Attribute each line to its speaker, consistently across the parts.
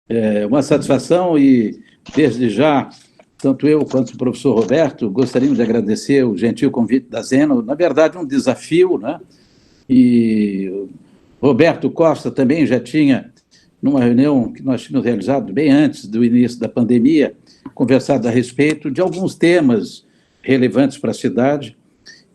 Speaker 1: É uma satisfação e, desde já, tanto eu quanto o professor Roberto, gostaríamos de agradecer o gentil convite da Zena. Na verdade, um desafio, né? E Roberto Costa também já tinha, numa reunião que nós tínhamos realizado bem antes do início da pandemia, conversado a respeito de alguns temas relevantes para a cidade,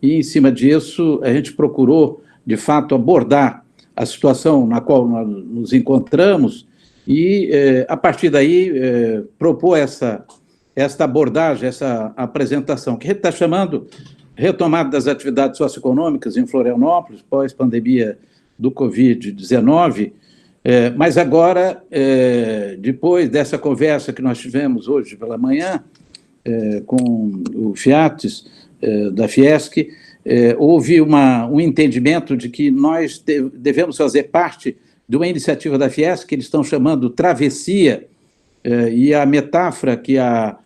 Speaker 1: e, em cima disso, a gente procurou, de fato, abordar a situação na qual nós nos encontramos e, a partir daí, propor esta abordagem, essa apresentação, que a gente está chamando retomada das atividades socioeconômicas em Florianópolis, pós-pandemia do Covid-19, mas agora, depois dessa conversa que nós tivemos hoje pela manhã, com o Fiates, da Fiesc, houve um entendimento de que nós devemos fazer parte de uma iniciativa da Fiesc, que eles estão chamando Travessia, e a metáfora que a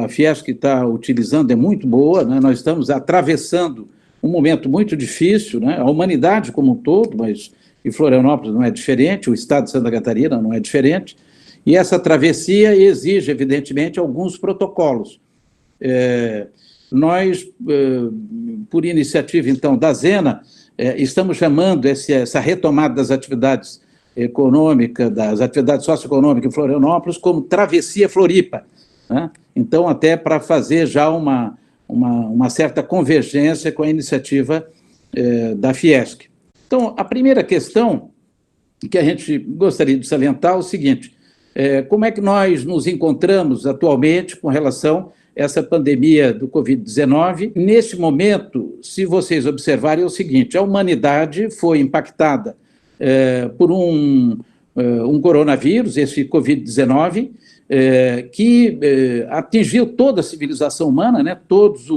Speaker 1: Fiesc está utilizando é muito boa, né? Nós estamos atravessando um momento muito difícil, né? A humanidade como um todo, mas em Florianópolis não é diferente, o estado de Santa Catarina não é diferente, e essa travessia exige, evidentemente, alguns protocolos. Nós, por iniciativa, então, da Zena, estamos chamando essa retomada das atividades econômicas, das atividades socioeconômicas em Florianópolis, como Travessia Floripa, né? Então, até para fazer já uma certa convergência com a iniciativa da Fiesc. Então, a primeira questão que a gente gostaria de salientar é o seguinte: como é que nós nos encontramos atualmente com relação a essa pandemia do Covid-19? Neste momento, se vocês observarem, é o seguinte: a humanidade foi impactada por um coronavírus, esse Covid-19, que atingiu toda a civilização humana, né? Todos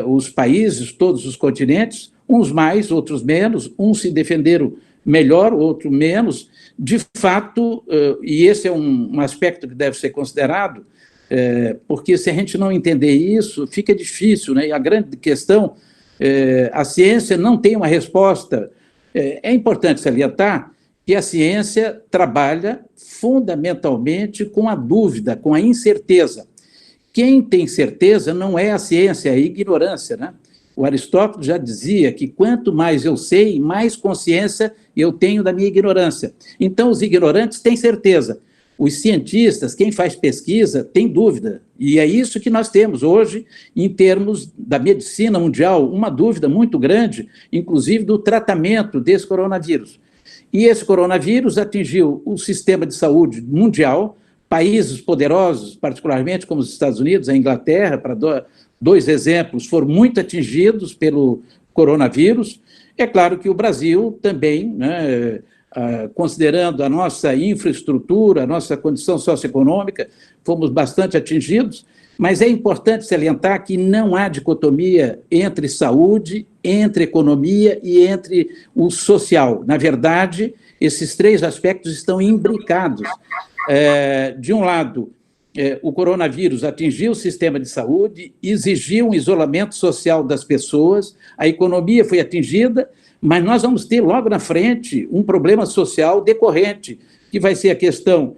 Speaker 1: os países, todos os continentes, uns mais, outros menos, uns se defenderam melhor, outros menos. De fato, e esse é um aspecto que deve ser considerado, porque se a gente não entender isso, fica difícil, né? E a grande questão, a ciência não tem uma resposta. É importante salientar que a ciência trabalha fundamentalmente com a dúvida, com a incerteza. Quem tem certeza não é a ciência, é a ignorância, né? O Aristóteles já dizia que quanto mais eu sei, mais consciência eu tenho da minha ignorância. Então, os ignorantes têm certeza. Os cientistas, quem faz pesquisa, tem dúvida. E é isso que nós temos hoje, em termos da medicina mundial, uma dúvida muito grande, inclusive do tratamento desse coronavírus. E esse coronavírus atingiu o sistema de saúde mundial, países poderosos, particularmente como os Estados Unidos, a Inglaterra, para dois exemplos, foram muito atingidos pelo coronavírus. É claro que o Brasil também, né, considerando a nossa infraestrutura, a nossa condição socioeconômica, fomos bastante atingidos, mas é importante salientar que não há dicotomia entre saúde, entre economia e entre o social. Na verdade, esses três aspectos estão imbricados. De um lado, o coronavírus atingiu o sistema de saúde, exigiu um isolamento social das pessoas, a economia foi atingida, mas nós vamos ter logo na frente um problema social decorrente, que vai ser a questão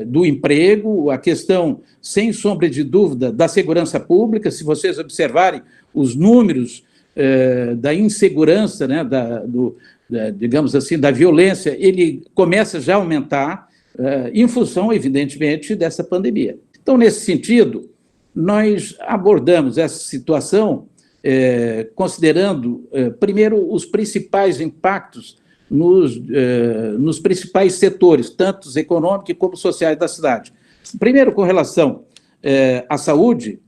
Speaker 1: do emprego, a questão, sem sombra de dúvida, da segurança pública. Se vocês observarem os números da insegurança, né, digamos assim, da violência, ele começa já a aumentar em função, evidentemente, dessa pandemia. Então, nesse sentido, nós abordamos essa situação considerando, primeiro, os principais impactos nos principais setores, tanto econômicos como sociais da cidade. Primeiro, com relação à saúde,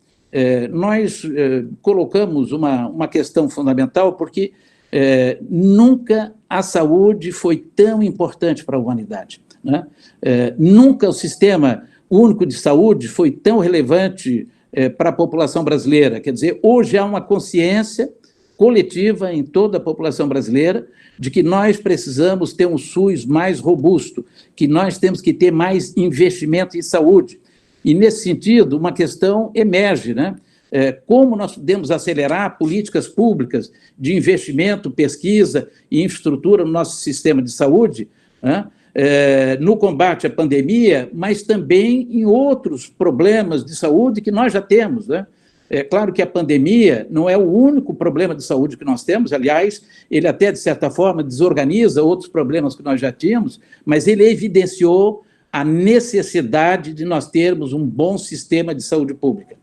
Speaker 1: nós colocamos uma questão fundamental, porque nunca a saúde foi tão importante para a humanidade, né? Nunca o Sistema Único de Saúde foi tão relevante para a população brasileira. Quer dizer, hoje há uma consciência coletiva em toda a população brasileira de que nós precisamos ter um SUS mais robusto, que nós temos que ter mais investimento em saúde. E, nesse sentido, uma questão emerge, né? Como nós podemos acelerar políticas públicas de investimento, pesquisa e infraestrutura no nosso sistema de saúde, né? no combate à pandemia, mas também em outros problemas de saúde que nós já temos, né? É claro que a pandemia não é o único problema de saúde que nós temos, aliás, ele até, de certa forma, desorganiza outros problemas que nós já tínhamos, mas ele evidenciou a necessidade de nós termos um bom sistema de saúde pública.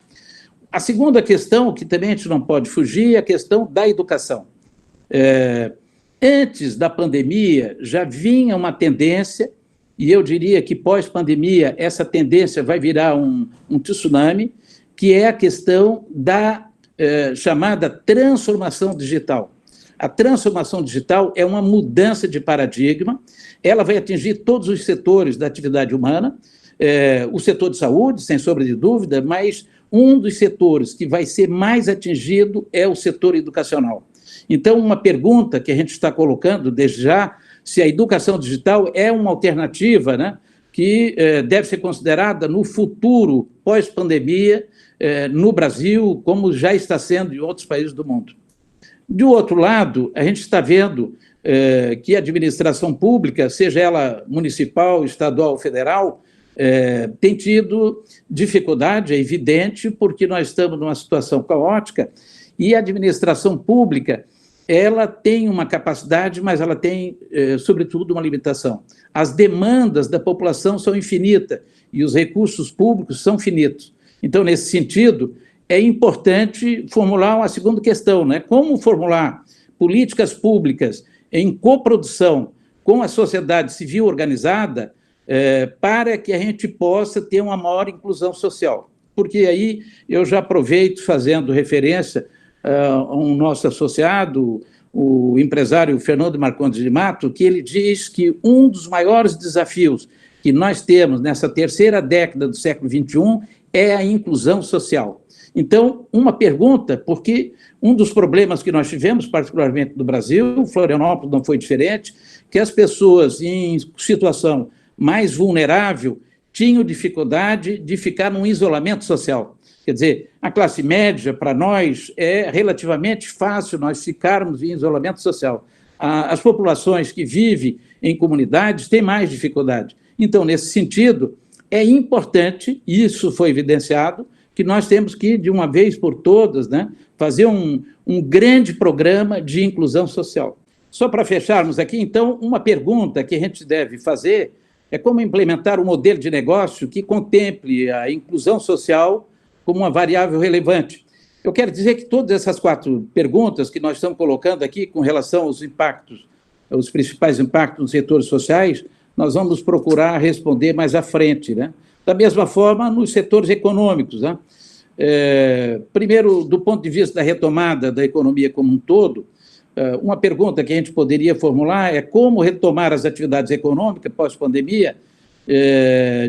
Speaker 1: A segunda questão, que também a gente não pode fugir, é a questão da educação. Antes da pandemia, já vinha uma tendência, e eu diria que pós-pandemia essa tendência vai virar um tsunami, que é a questão da chamada transformação digital. A transformação digital é uma mudança de paradigma, ela vai atingir todos os setores da atividade humana, o setor de saúde, sem sombra de dúvida, mas um dos setores que vai ser mais atingido é o setor educacional. Então, uma pergunta que a gente está colocando desde já, se a educação digital é uma alternativa, né, que deve ser considerada no futuro, pós-pandemia, no Brasil, como já está sendo em outros países do mundo. Do outro lado, a gente está vendo que a administração pública, seja ela municipal, estadual ou federal, tem tido dificuldade, é evidente, porque nós estamos numa situação caótica e a administração pública ela tem uma capacidade, mas ela tem, sobretudo, uma limitação. As demandas da população são infinitas e os recursos públicos são finitos. Então, nesse sentido, é importante formular uma segunda questão, né? Como formular políticas públicas em coprodução com a sociedade civil organizada para que a gente possa ter uma maior inclusão social. Porque aí eu já aproveito fazendo referência a um nosso associado, o empresário Fernando Marcondes de Mato, que ele diz que um dos maiores desafios que nós temos nessa terceira década do século XXI é a inclusão social. Então, uma pergunta, porque um dos problemas que nós tivemos, particularmente no Brasil, Florianópolis não foi diferente, que as pessoas em situação mais vulnerável tinham dificuldade de ficar num isolamento social. Quer dizer, a classe média, para nós, é relativamente fácil nós ficarmos em isolamento social. As populações que vivem em comunidades têm mais dificuldade. Então, nesse sentido, é importante, isso foi evidenciado, que nós temos que, de uma vez por todas, né, fazer um grande programa de inclusão social. Só para fecharmos aqui, então, uma pergunta que a gente deve fazer é como implementar um modelo de negócio que contemple a inclusão social como uma variável relevante. Eu quero dizer que todas essas 4 perguntas que nós estamos colocando aqui com relação aos impactos, os principais impactos nos setores sociais, nós vamos procurar responder mais à frente, né? Da mesma forma, nos setores econômicos, né? Primeiro, do ponto de vista da retomada da economia como um todo, uma pergunta que a gente poderia formular é como retomar as atividades econômicas pós-pandemia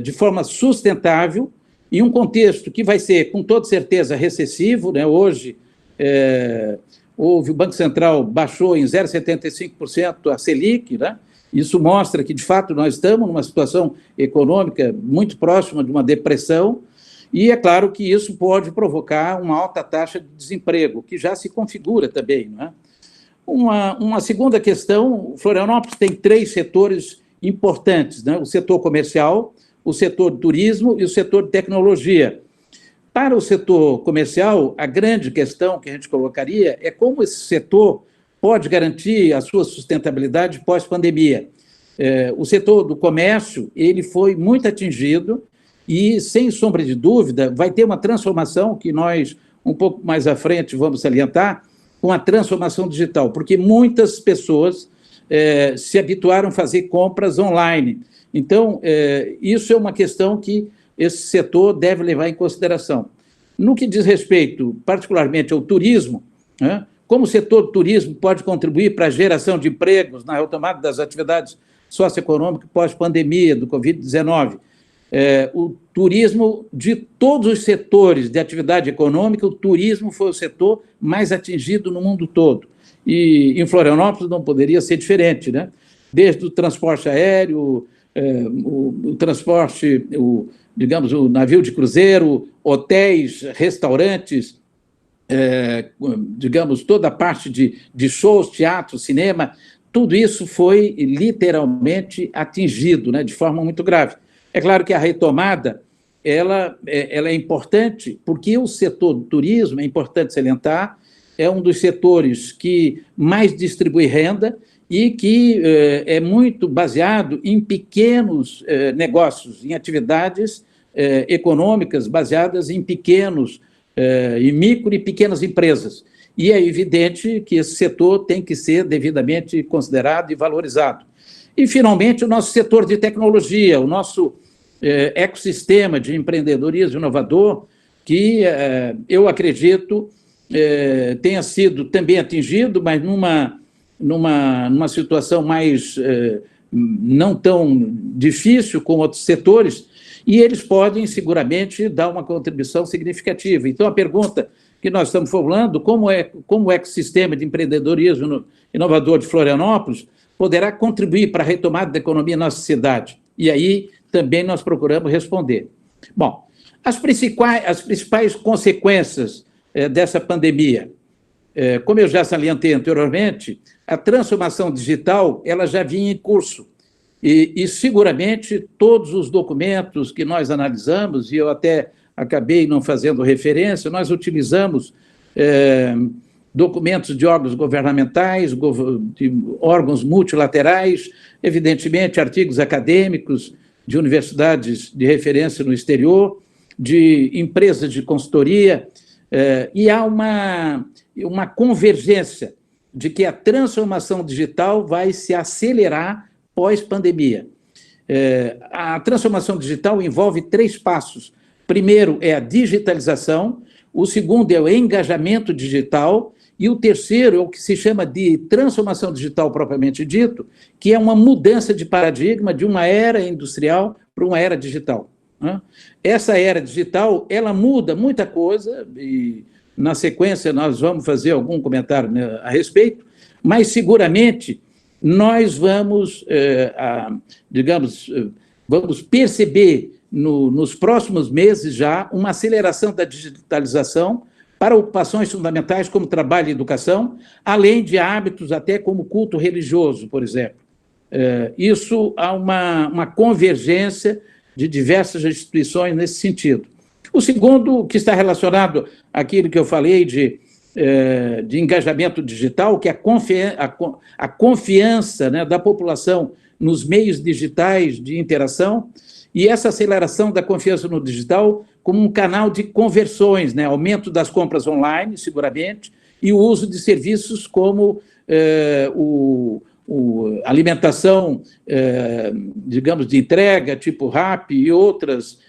Speaker 1: de forma sustentável, em um contexto que vai ser, com toda certeza, recessivo, né? Hoje, o Banco Central baixou em 0,75% a Selic, né? Isso mostra que, de fato, nós estamos numa situação econômica muito próxima de uma depressão, e é claro que isso pode provocar uma alta taxa de desemprego, que já se configura também, não é? Uma segunda questão, Florianópolis tem 3 setores importantes, né? O setor comercial, o setor de turismo e o setor de tecnologia. Para o setor comercial, a grande questão que a gente colocaria é como esse setor pode garantir a sua sustentabilidade pós-pandemia. O setor do comércio, ele foi muito atingido e, sem sombra de dúvida, vai ter uma transformação que nós, um pouco mais à frente, vamos salientar, com a transformação digital, porque muitas pessoas se habituaram a fazer compras online. Então, isso é uma questão que esse setor deve levar em consideração. No que diz respeito, particularmente, ao turismo, né, como o setor do turismo pode contribuir para a geração de empregos na retomada das atividades socioeconômicas pós-pandemia do Covid-19? O turismo, de todos os setores de atividade econômica, o turismo foi o setor mais atingido no mundo todo. E em Florianópolis não poderia ser diferente, né? Desde o transporte aéreo, o transporte, digamos, o navio de cruzeiro, hotéis, restaurantes, digamos, toda a parte de shows, teatro, cinema, tudo isso foi literalmente atingido, né, de forma muito grave. É claro que a retomada ela é importante, porque o setor do turismo, é importante salientar, é um dos setores que mais distribui renda e que é muito baseado em pequenos negócios, em atividades econômicas baseadas em pequenos, em micro e pequenas empresas. E é evidente que esse setor tem que ser devidamente considerado e valorizado. E, finalmente, o nosso setor de tecnologia, o nosso ecossistema de empreendedorismo inovador, que eu acredito tenha sido também atingido, mas numa situação mais não tão difícil como outros setores, e eles podem seguramente dar uma contribuição significativa. Então, a pergunta que nós estamos formulando, como o ecossistema de empreendedorismo inovador de Florianópolis poderá contribuir para a retomada da economia na nossa cidade? E aí também nós procuramos responder. Bom, as principais consequências dessa pandemia, como eu já salientei anteriormente, a transformação digital ela já vinha em curso. E seguramente todos os documentos que nós analisamos, e eu até acabei não fazendo referência, nós utilizamos documentos de órgãos governamentais, de órgãos multilaterais, evidentemente artigos acadêmicos de universidades de referência no exterior, de empresas de consultoria, e há uma convergência de que a transformação digital vai se acelerar pós-pandemia. A transformação digital envolve 3 passos. Primeiro é a digitalização, o segundo é o engajamento digital e o terceiro é o que se chama de transformação digital propriamente dito, que é uma mudança de paradigma de uma era industrial para uma era digital. Essa era digital, ela muda muita coisa e, na sequência, nós vamos fazer algum comentário a respeito, mas, seguramente, nós vamos, vamos perceber nos próximos meses já uma aceleração da digitalização para ocupações fundamentais como trabalho e educação, além de hábitos até como culto religioso, por exemplo. Isso há uma convergência de diversas instituições nesse sentido. O segundo, que está relacionado àquilo que eu falei de engajamento digital, que é a confiança, né, da população nos meios digitais de interação, e essa aceleração da confiança no digital como um canal de conversões, né, aumento das compras online, seguramente, e o uso de serviços como alimentação, digamos, de entrega, tipo Rappi e outras,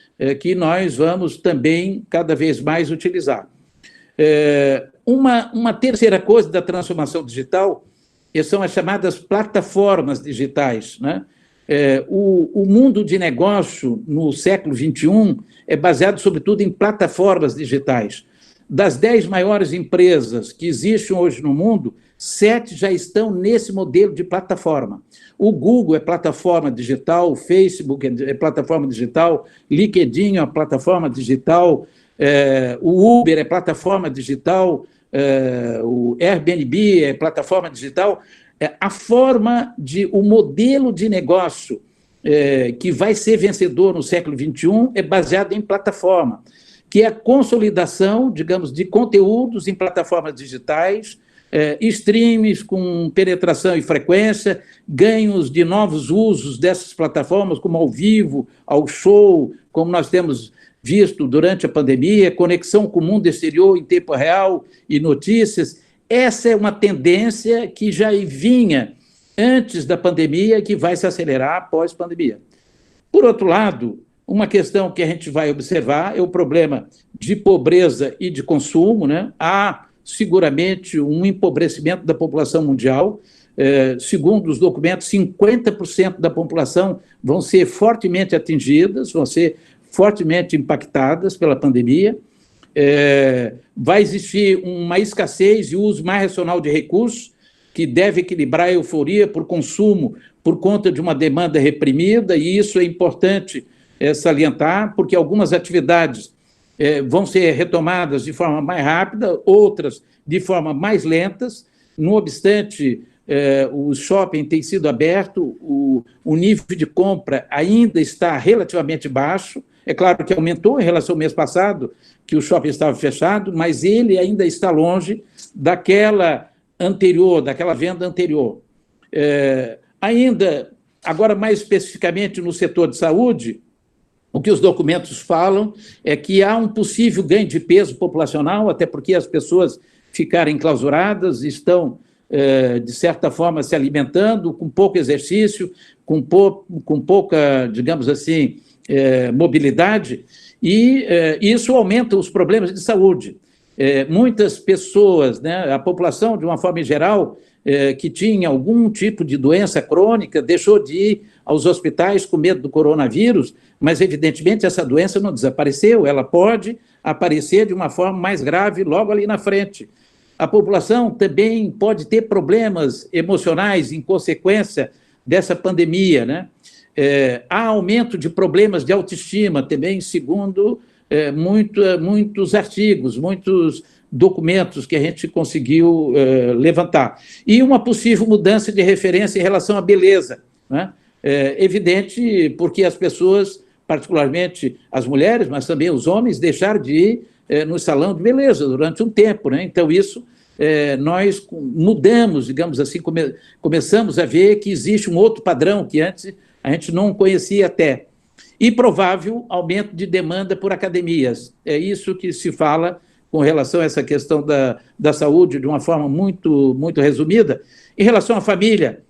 Speaker 1: que nós vamos também cada vez mais utilizar. Uma terceira coisa da transformação digital são as chamadas plataformas digitais, né? O mundo de negócio no século XXI é baseado, sobretudo, em plataformas digitais. Das 10 maiores empresas que existem hoje no mundo, 7 já estão nesse modelo de plataforma. O Google é plataforma digital, o Facebook é plataforma digital, LinkedIn é uma plataforma digital, o Uber é plataforma digital, o Airbnb é plataforma digital. O modelo de negócio que vai ser vencedor no século XXI é baseado em plataforma, que é a consolidação, digamos, de conteúdos em plataformas digitais, streams com penetração e frequência, ganhos de novos usos dessas plataformas, como ao vivo, ao show, como nós temos visto durante a pandemia, conexão com o mundo exterior em tempo real e notícias. Essa é uma tendência que já vinha antes da pandemia e que vai se acelerar após a pandemia. Por outro lado, uma questão que a gente vai observar é o problema de pobreza e de consumo, né? Há seguramente um empobrecimento da população mundial. Segundo os documentos, 50% da população vão ser fortemente atingidas, vão ser fortemente impactadas pela pandemia. Vai existir uma escassez e uso mais racional de recursos, que deve equilibrar a euforia por consumo por conta de uma demanda reprimida, e isso é importante salientar, porque algumas atividades vão ser retomadas de forma mais rápida, outras de forma mais lentas. Não obstante, o shopping tem sido aberto, o nível de compra ainda está relativamente baixo. É claro que aumentou em relação ao mês passado, que o shopping estava fechado, mas ele ainda está longe daquela anterior, daquela venda anterior. Ainda, agora mais especificamente no setor de saúde, o que os documentos falam é que há um possível ganho de peso populacional, até porque as pessoas ficaram enclausuradas, estão, de certa forma, se alimentando, com pouco exercício, com pouca, digamos assim, mobilidade, e isso aumenta os problemas de saúde. Muitas pessoas, né, a população, de uma forma geral, que tinha algum tipo de doença crônica, deixou de ir aos hospitais com medo do coronavírus, mas, evidentemente, essa doença não desapareceu, ela pode aparecer de uma forma mais grave logo ali na frente. A população também pode ter problemas emocionais em consequência dessa pandemia, né? Há aumento de problemas de autoestima também, segundo muitos artigos, muitos documentos que a gente conseguiu levantar. E uma possível mudança de referência em relação à beleza, né? Evidente, porque as pessoas, particularmente as mulheres, mas também os homens, deixaram de ir no salão de beleza durante um tempo, né? Então, isso nós mudamos, digamos assim, começamos a ver que existe um outro padrão que antes a gente não conhecia até. E provável aumento de demanda por academias. É isso que se fala com relação a essa questão da saúde, de uma forma muito, muito resumida. Em relação à família,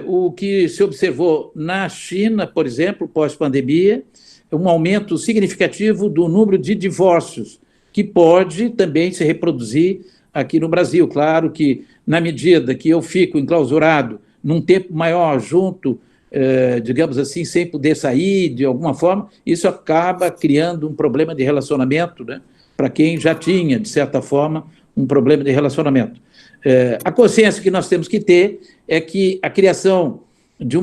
Speaker 1: o que se observou na China, por exemplo, pós-pandemia, é um aumento significativo do número de divórcios, que pode também se reproduzir aqui no Brasil. Claro que, na medida que eu fico enclausurado num tempo maior junto, digamos assim, sem poder sair de alguma forma, isso acaba criando um problema de relacionamento, né, para quem já tinha, de certa forma, um problema de relacionamento. A consciência que nós temos que ter é que a criação de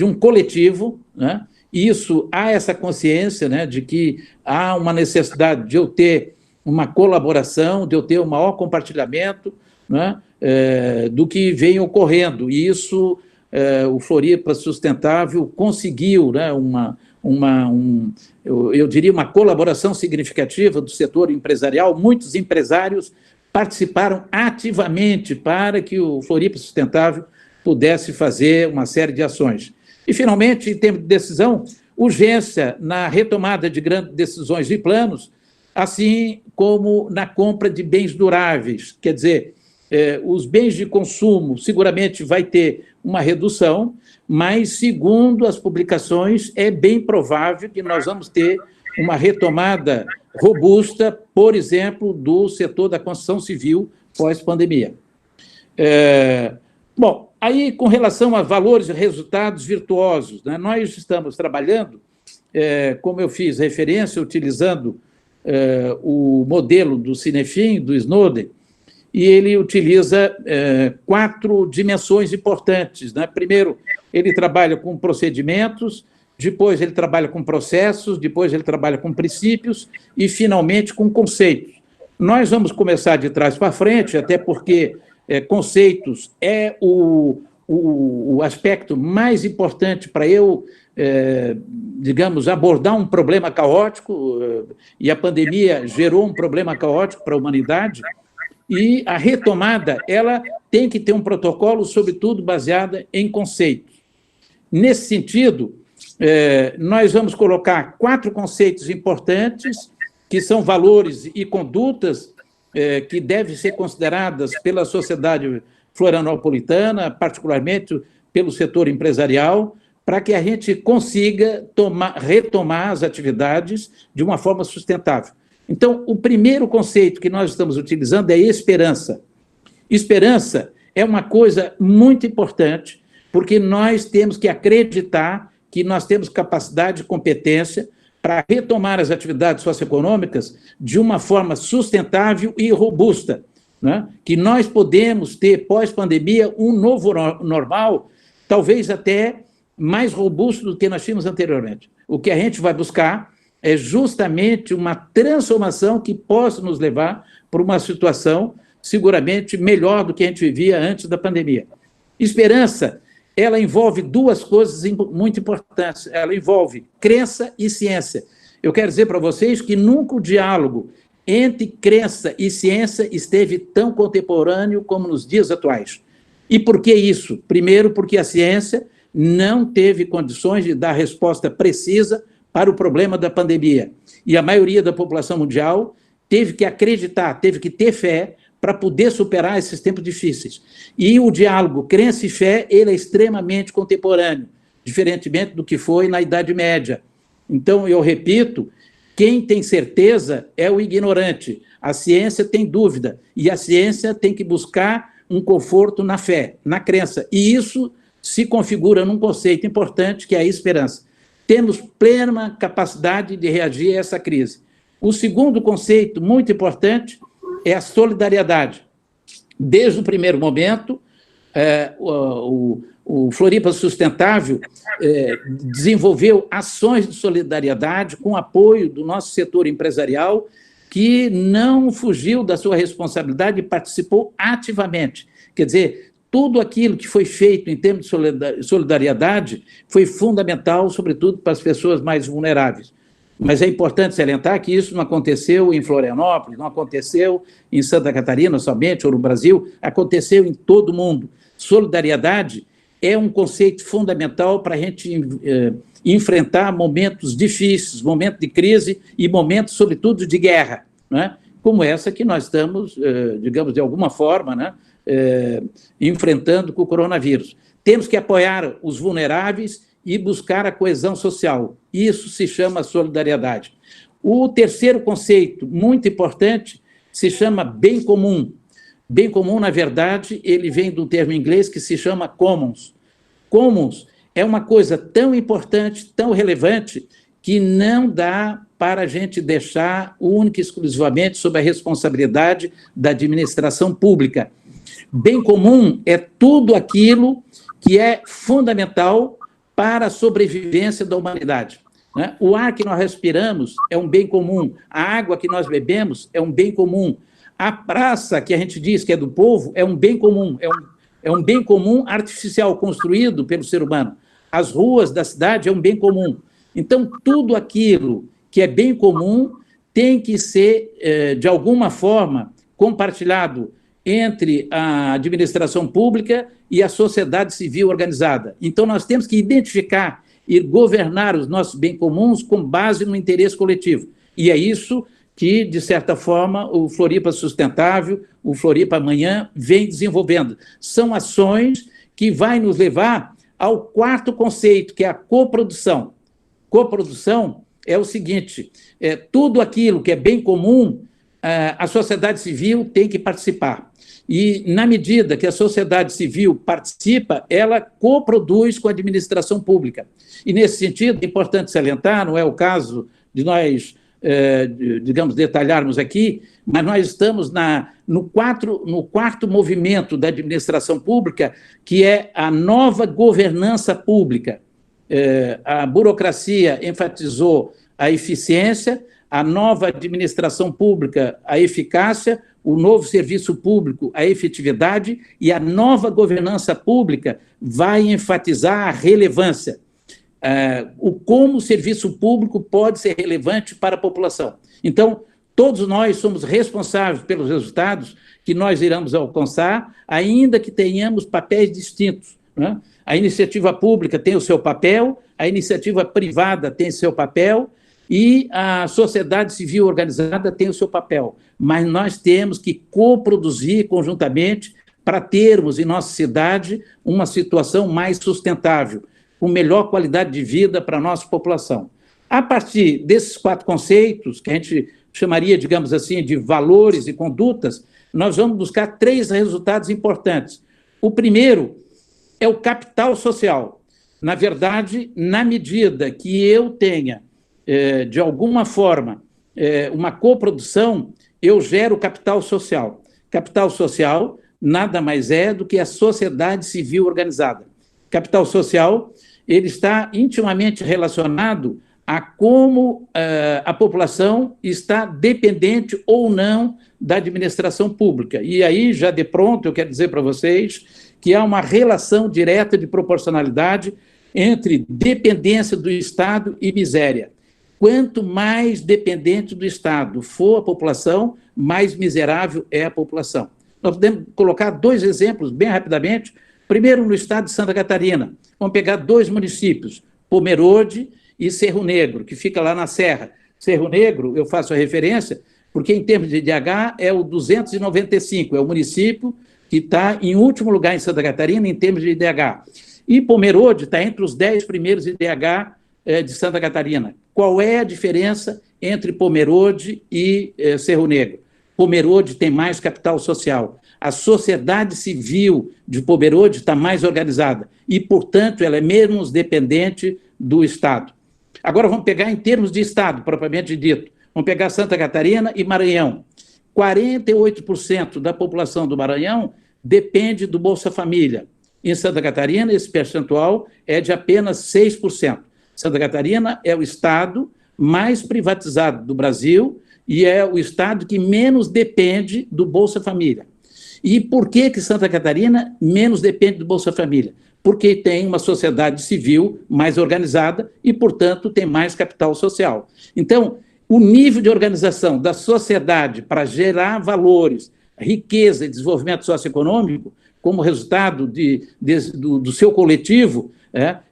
Speaker 1: um coletivo, né, isso, há essa consciência, né, de que há uma necessidade de eu ter uma colaboração, de eu ter um maior compartilhamento, né, do que vem ocorrendo, e isso o Floripa Sustentável conseguiu, né, eu diria, uma colaboração significativa do setor empresarial. Muitos empresários participaram ativamente para que o Floripa Sustentável pudesse fazer uma série de ações. E, finalmente, em termos de decisão, urgência na retomada de grandes decisões e planos, assim como na compra de bens duráveis. Quer dizer, os bens de consumo seguramente vai ter uma redução, mas, segundo as publicações, é bem provável que nós vamos ter uma retomada robusta, por exemplo, do setor da construção civil pós-pandemia. Bom, aí, com relação a valores e resultados virtuosos, né, nós estamos trabalhando, como eu fiz referência, utilizando o modelo do Cinefin, do Snowden, e ele utiliza 4 dimensões importantes, né? Primeiro, ele trabalha com procedimentos, depois ele trabalha com processos, depois ele trabalha com princípios e, finalmente, com conceitos. Nós vamos começar de trás para frente, até porque conceitos é o aspecto mais importante para eu, digamos, abordar um problema caótico, e a pandemia gerou um problema caótico para a humanidade, e a retomada, ela tem que ter um protocolo, sobretudo, baseado em conceitos. Nesse sentido, nós vamos colocar 4 conceitos importantes, que são valores e condutas que devem ser consideradas pela sociedade florianopolitana, particularmente pelo setor empresarial, para que a gente consiga retomar as atividades de uma forma sustentável. Então, o primeiro conceito que nós estamos utilizando é esperança. Esperança é uma coisa muito importante, porque nós temos que acreditar que nós temos capacidade e competência para retomar as atividades socioeconômicas de uma forma sustentável e robusta, né? Que nós podemos ter, pós-pandemia, um novo normal, talvez até mais robusto do que nós tínhamos anteriormente. O que a gente vai buscar é justamente uma transformação que possa nos levar para uma situação seguramente melhor do que a gente vivia antes da pandemia. Esperança, ela envolve duas coisas muito importantes. Ela envolve crença e ciência. Eu quero dizer para vocês que nunca o diálogo entre crença e ciência esteve tão contemporâneo como nos dias atuais. E por que isso? Primeiro, porque a ciência não teve condições de dar resposta precisa para o problema da pandemia. E a maioria da população mundial teve que acreditar, teve que ter fé para poder superar esses tempos difíceis. E o diálogo crença e fé, ele é extremamente contemporâneo, diferentemente do que foi na Idade Média. Então, eu repito, quem tem certeza é o ignorante. A ciência tem dúvida, e a ciência tem que buscar um conforto na fé, na crença. E isso se configura num conceito importante, que é a esperança. Temos plena capacidade de reagir a essa crise. O segundo conceito, muito importante, é a solidariedade. Desde o primeiro momento, o Floripa Sustentável desenvolveu ações de solidariedade com apoio do nosso setor empresarial, que não fugiu da sua responsabilidade e participou ativamente. Quer dizer, tudo aquilo que foi feito em termos de solidariedade foi fundamental, sobretudo para as pessoas mais vulneráveis. Mas é importante salientar que isso não aconteceu em Florianópolis, não aconteceu em Santa Catarina somente, ou no Brasil, aconteceu em todo o mundo. Solidariedade é um conceito fundamental para a gente enfrentar momentos difíceis, momentos de crise e momentos, sobretudo, de guerra, né? Como essa que nós estamos, digamos, de alguma forma, né, enfrentando com o coronavírus. Temos que apoiar os vulneráveis e buscar a coesão social. Isso se chama solidariedade. O terceiro conceito, muito importante, se chama bem comum. Bem comum, na verdade, ele vem do termo inglês que se chama commons. Commons é uma coisa tão importante, tão relevante, que não dá para a gente deixar única e exclusivamente sob a responsabilidade da administração pública. Bem comum é tudo aquilo que é fundamental para a sobrevivência da humanidade, né? O ar que nós respiramos é um bem comum, a água que nós bebemos é um bem comum, a praça que a gente diz que é do povo é um bem comum, é um bem comum artificial construído pelo ser humano. As ruas da cidade é um bem comum. Então, tudo aquilo que é bem comum tem que ser, de alguma forma, compartilhado entre a administração pública e a sociedade civil organizada. Então, nós temos que identificar e governar os nossos bens comuns com base no interesse coletivo. E é isso que, de certa forma, o Floripa Sustentável, o Floripa Amanhã, vem desenvolvendo. São ações que vai nos levar ao quarto conceito, que é a coprodução. Coprodução é o seguinte, tudo aquilo que é bem comum, a sociedade civil tem que participar. E, na medida que a sociedade civil participa, ela coproduz com a administração pública. E, nesse sentido, é importante salientar, não é o caso de nós, digamos, detalharmos aqui, mas nós estamos no quarto movimento da administração pública, que é a nova governança pública. A burocracia enfatizou a eficiência, a nova administração pública, a eficácia, o novo serviço público, a efetividade, e a nova governança pública vai enfatizar a relevância, como o serviço público pode ser relevante para a população. Então, todos nós somos responsáveis pelos resultados que nós iremos alcançar, ainda que tenhamos papéis distintos, né? A iniciativa pública tem o seu papel, a iniciativa privada tem o seu papel, e a sociedade civil organizada tem o seu papel, mas nós temos que coproduzir conjuntamente para termos em nossa cidade uma situação mais sustentável, com melhor qualidade de vida para a nossa população. A partir desses quatro conceitos, que a gente chamaria, digamos assim, de valores e condutas, nós vamos buscar três resultados importantes. O primeiro é o capital social. Na verdade, na medida que eu tenha de alguma forma, uma coprodução, eu gero capital social. Capital social nada mais é do que a sociedade civil organizada. Capital social, ele está intimamente relacionado a como a população está dependente ou não da administração pública. E aí, já de pronto, eu quero dizer para vocês que há uma relação direta de proporcionalidade entre dependência do Estado e miséria. Quanto mais dependente do Estado for a população, mais miserável é a população. Nós podemos colocar 2 exemplos bem rapidamente. Primeiro, no estado de Santa Catarina. Vamos pegar 2 municípios, Pomerode e Cerro Negro, que fica lá na Serra. Cerro Negro, eu faço a referência, porque em termos de IDH é o 295, é o município que está em último lugar em Santa Catarina em termos de IDH. E Pomerode está entre os 10 primeiros IDH de Santa Catarina. Qual é a diferença entre Pomerode e Cerro Negro? Pomerode tem mais capital social. A sociedade civil de Pomerode está mais organizada e, portanto, ela é menos dependente do Estado. Agora vamos pegar em termos de Estado, propriamente dito. Vamos pegar Santa Catarina e Maranhão. 48% da população do Maranhão depende do Bolsa Família. Em Santa Catarina, esse percentual é de apenas 6%. Santa Catarina é o estado mais privatizado do Brasil e é o estado que menos depende do Bolsa Família. E por que Santa Catarina menos depende do Bolsa Família? Porque tem uma sociedade civil mais organizada e, portanto, tem mais capital social. Então, o nível de organização da sociedade para gerar valores, riqueza e desenvolvimento socioeconômico, como resultado do seu coletivo,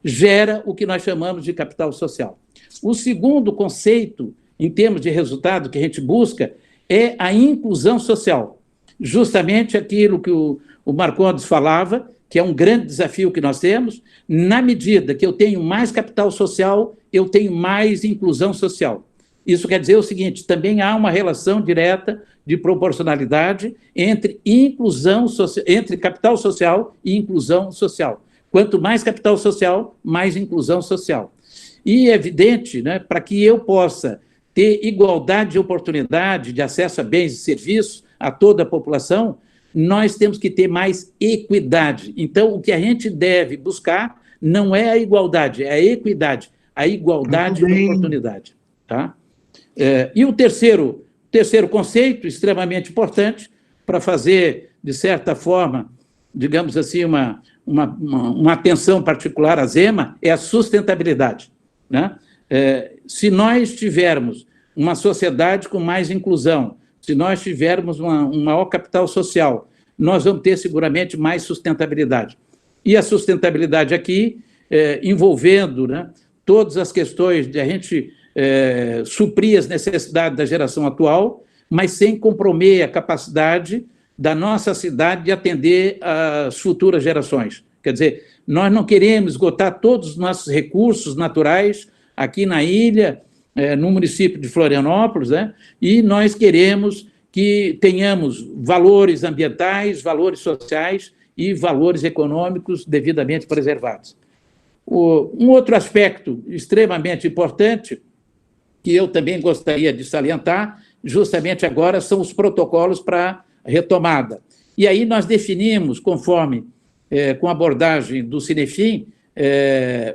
Speaker 1: gera o que nós chamamos de capital social. O segundo conceito, em termos de resultado que a gente busca, é a inclusão social. Justamente aquilo que o Marcondes falava, que é um grande desafio que nós temos, na medida que eu tenho mais capital social, eu tenho mais inclusão social. Isso quer dizer o seguinte, também há uma relação direta de proporcionalidade entre entre capital social e inclusão social. Quanto mais capital social, mais inclusão social. E é evidente, né, para que eu possa ter igualdade de oportunidade de acesso a bens e serviços a toda a população, nós temos que ter mais equidade. Então, o que a gente deve buscar não é a igualdade, é a equidade, a igualdade de oportunidade. Tá? E o terceiro conceito, extremamente importante, para fazer, de certa forma, digamos assim, uma atenção particular à Zema, é a sustentabilidade. Né? Se nós tivermos uma sociedade com mais inclusão, se nós tivermos um maior capital social, nós vamos ter seguramente mais sustentabilidade. E a sustentabilidade aqui, envolvendo, né, todas as questões de a gente suprir as necessidades da geração atual, mas sem comprometer a capacidade da nossa cidade de atender às futuras gerações. Quer dizer, nós não queremos esgotar todos os nossos recursos naturais aqui na ilha, no município de Florianópolis, né? E nós queremos que tenhamos valores ambientais, valores sociais e valores econômicos devidamente preservados. Um outro aspecto extremamente importante, que eu também gostaria de salientar, justamente agora, são os protocolos para retomada. E aí nós definimos, conforme com a abordagem do Cinefin,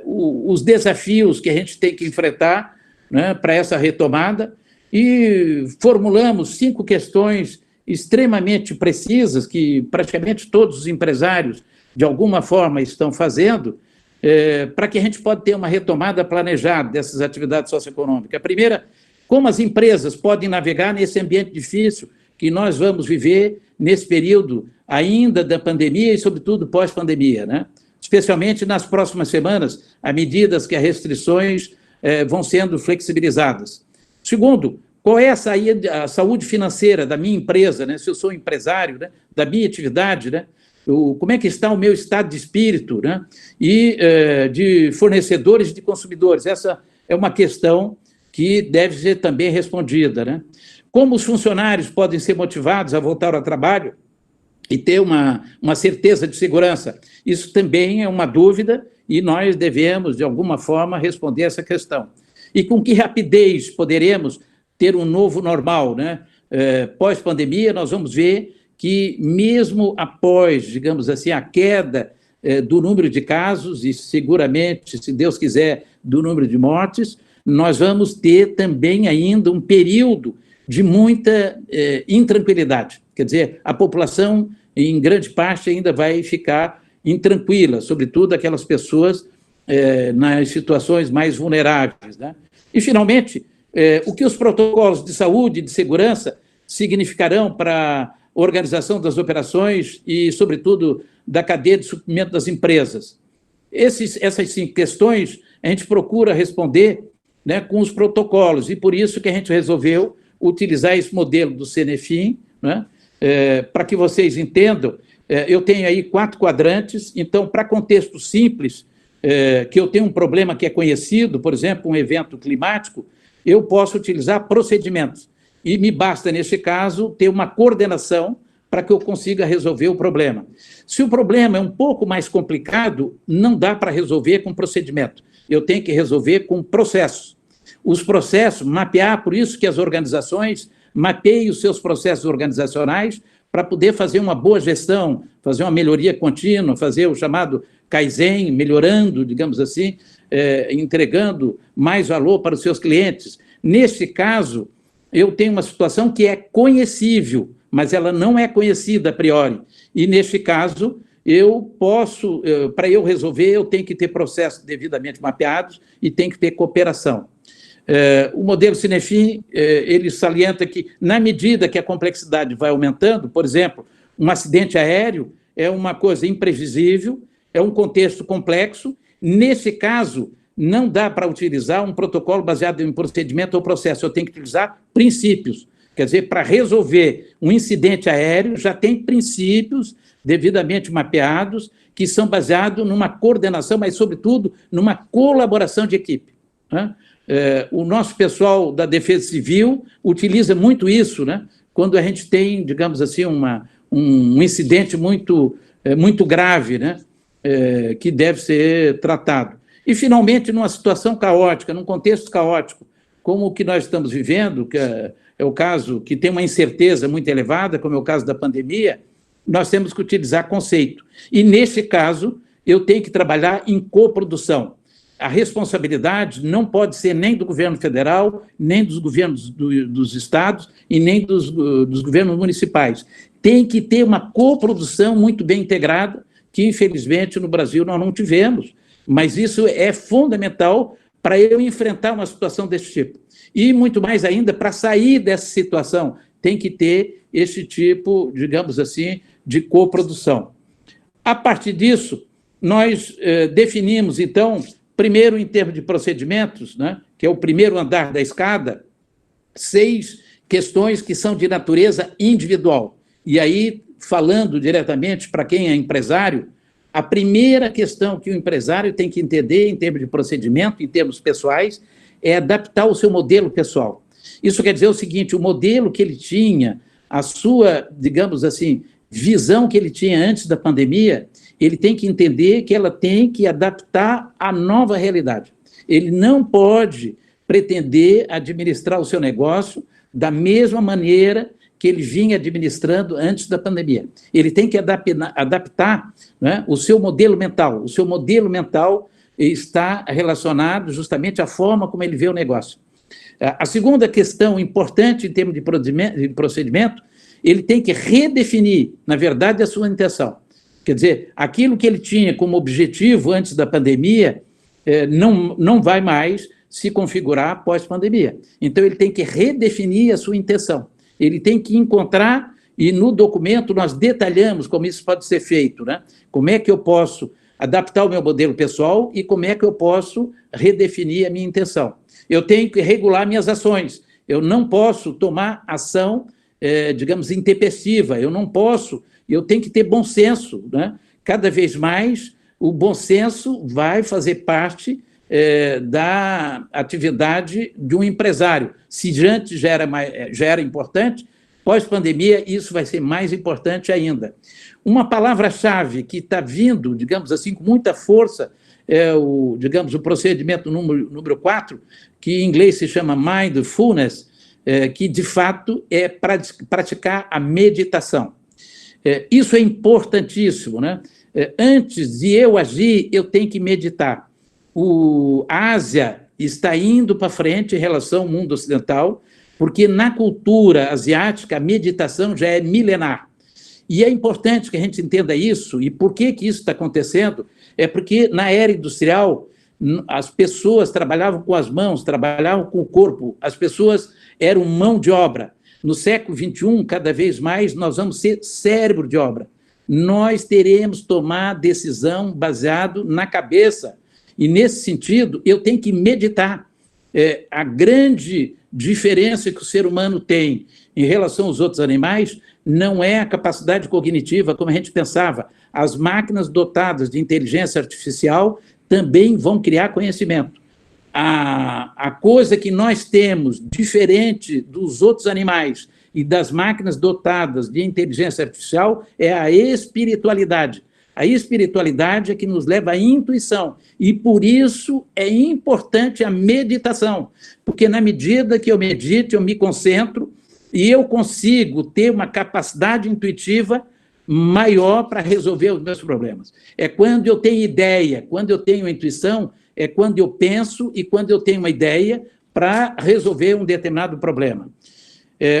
Speaker 1: os desafios que a gente tem que enfrentar, né, para essa retomada, e formulamos 5 questões extremamente precisas, que praticamente todos os empresários, de alguma forma, estão fazendo, para que a gente possa ter uma retomada planejada dessas atividades socioeconômicas. A primeira, como as empresas podem navegar nesse ambiente difícil que nós vamos viver nesse período ainda da pandemia e, sobretudo, pós-pandemia, né? Especialmente nas próximas semanas, à medida que as restrições vão sendo flexibilizadas. Segundo, qual é a saúde financeira da minha empresa, né? Se eu sou empresário, né, da minha atividade, né? Como é que está o meu estado de espírito, né? E de fornecedores e de consumidores. Essa é uma questão que deve ser também respondida, né? Como os funcionários podem ser motivados a voltar ao trabalho e ter uma certeza de segurança? Isso também é uma dúvida e nós devemos, de alguma forma, responder essa questão. E com que rapidez poderemos ter um novo normal, né? Pós-pandemia, nós vamos ver que, mesmo após, digamos assim, a queda do número de casos e, seguramente, se Deus quiser, do número de mortes, nós vamos ter também ainda um período de muita intranquilidade. Quer dizer, a população, em grande parte, ainda vai ficar intranquila, sobretudo aquelas pessoas nas situações mais vulneráveis, né? E, finalmente, o que os protocolos de saúde e de segurança significarão para a organização das operações e, sobretudo, da cadeia de suprimento das empresas. Essas 5 questões a gente procura responder, né, com os protocolos, e por isso que a gente resolveu utilizar esse modelo do Cenefim, né, para que vocês entendam. Eu tenho aí 4 quadrantes, então, para contexto simples, que eu tenho um problema que é conhecido, por exemplo, um evento climático, eu posso utilizar procedimentos. E me basta, nesse caso, ter uma coordenação para que eu consiga resolver o problema. Se o problema é um pouco mais complicado, não dá para resolver com procedimento. Eu tenho que resolver com processos. Os processos, mapear, por isso que as organizações mapeiem os seus processos organizacionais para poder fazer uma boa gestão, fazer uma melhoria contínua, fazer o chamado Kaizen, melhorando, digamos assim, entregando mais valor para os seus clientes. Neste caso, eu tenho uma situação que é conhecível, mas ela não é conhecida a priori. E, neste caso, eu posso, para eu resolver, eu tenho que ter processos devidamente mapeados e tem que ter cooperação. O modelo Cenefim, ele salienta que, na medida que a complexidade vai aumentando, por exemplo, um acidente aéreo é uma coisa imprevisível, é um contexto complexo. Nesse caso, não dá para utilizar um protocolo baseado em procedimento ou processo, eu tenho que utilizar princípios. Quer dizer, para resolver um incidente aéreo, já tem princípios devidamente mapeados, que são baseados numa coordenação, mas, sobretudo, numa colaboração de equipe, né? O nosso pessoal da Defesa Civil utiliza muito isso, né? Quando a gente tem, digamos assim, um incidente muito grave, né? Que deve ser tratado. E, finalmente, numa situação caótica, num contexto caótico, como o que nós estamos vivendo, que é o caso que tem uma incerteza muito elevada, como é o caso da pandemia, nós temos que utilizar conceito. E, nesse caso, eu tenho que trabalhar em coprodução. A responsabilidade não pode ser nem do governo federal, nem dos governos dos estados e nem dos governos municipais. Tem que ter uma coprodução muito bem integrada, que, infelizmente, no Brasil nós não tivemos, mas isso é fundamental para eu enfrentar uma situação desse tipo. E, muito mais ainda, para sair dessa situação, tem que ter esse tipo, digamos assim, de coprodução. A partir disso, nós definimos, então, primeiro, em termos de procedimentos, né, que é o primeiro andar da escada, 6 questões que são de natureza individual. E aí, falando diretamente para quem é empresário, a primeira questão que o empresário tem que entender em termos de procedimento, em termos pessoais, é adaptar o seu modelo pessoal. Isso quer dizer o seguinte: o modelo que ele tinha, a sua, digamos assim, visão que ele tinha antes da pandemia, ele tem que entender que ela tem que adaptar à nova realidade. Ele não pode pretender administrar o seu negócio da mesma maneira que ele vinha administrando antes da pandemia. Ele tem que adaptar, né, o seu modelo mental. O seu modelo mental está relacionado justamente à forma como ele vê o negócio. A segunda questão importante em termos de procedimento, ele tem que redefinir, na verdade, a sua intenção. Quer dizer, aquilo que ele tinha como objetivo antes da pandemia não vai mais se configurar pós-pandemia. Então, ele tem que redefinir a sua intenção. Ele tem que encontrar, e no documento nós detalhamos como isso pode ser feito, né? Como é que eu posso adaptar o meu modelo pessoal e como é que eu posso redefinir a minha intenção. Eu tenho que regular minhas ações. Eu não posso tomar ação, digamos, intempestiva. Eu tenho que ter bom senso, né? Cada vez mais, o bom senso vai fazer parte da atividade de um empresário. Se antes já era importante, pós-pandemia, isso vai ser mais importante ainda. Uma palavra-chave que está vindo, digamos assim, com muita força, é o procedimento número 4, que em inglês se chama mindfulness, que, de fato, é praticar a meditação. Isso é importantíssimo, né? Antes de eu agir, eu tenho que meditar. A Ásia está indo para frente em relação ao mundo ocidental, porque na cultura asiática a meditação já é milenar. E é importante que a gente entenda isso. E por que isso está acontecendo? É porque na era industrial as pessoas trabalhavam com as mãos, trabalhavam com o corpo, as pessoas eram mão de obra. No século XXI, cada vez mais, nós vamos ser cérebro de obra. Nós teremos que tomar decisão baseado na cabeça. E, nesse sentido, eu tenho que meditar. A grande diferença que o ser humano tem em relação aos outros animais não é a capacidade cognitiva, como a gente pensava. As máquinas dotadas de inteligência artificial também vão criar conhecimento. A coisa que nós temos diferente dos outros animais e das máquinas dotadas de inteligência artificial é a espiritualidade. A espiritualidade é que nos leva à intuição, e por isso é importante a meditação, porque na medida que eu medito, eu me concentro e eu consigo ter uma capacidade intuitiva maior para resolver os meus problemas. É quando eu tenho ideia, quando eu tenho intuição, é quando eu penso e quando eu tenho uma ideia para resolver um determinado problema.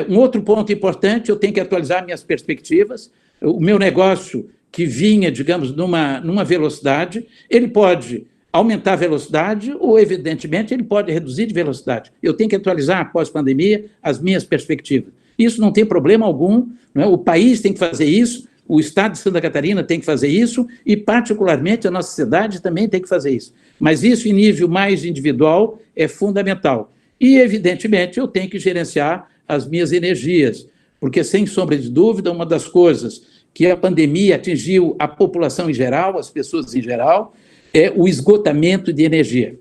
Speaker 1: Um outro ponto importante, eu tenho que atualizar minhas perspectivas. O meu negócio, que vinha, digamos, numa velocidade, ele pode aumentar a velocidade ou, evidentemente, ele pode reduzir de velocidade. Eu tenho que atualizar, após a pandemia, as minhas perspectivas. Isso não tem problema algum, não é? O país tem que fazer isso, o Estado de Santa Catarina tem que fazer isso e, particularmente, a nossa cidade também tem que fazer isso. Mas isso, em nível mais individual, é fundamental. E, evidentemente, eu tenho que gerenciar as minhas energias, porque, sem sombra de dúvida, uma das coisas que a pandemia atingiu a população em geral, as pessoas em geral, é o esgotamento de energia.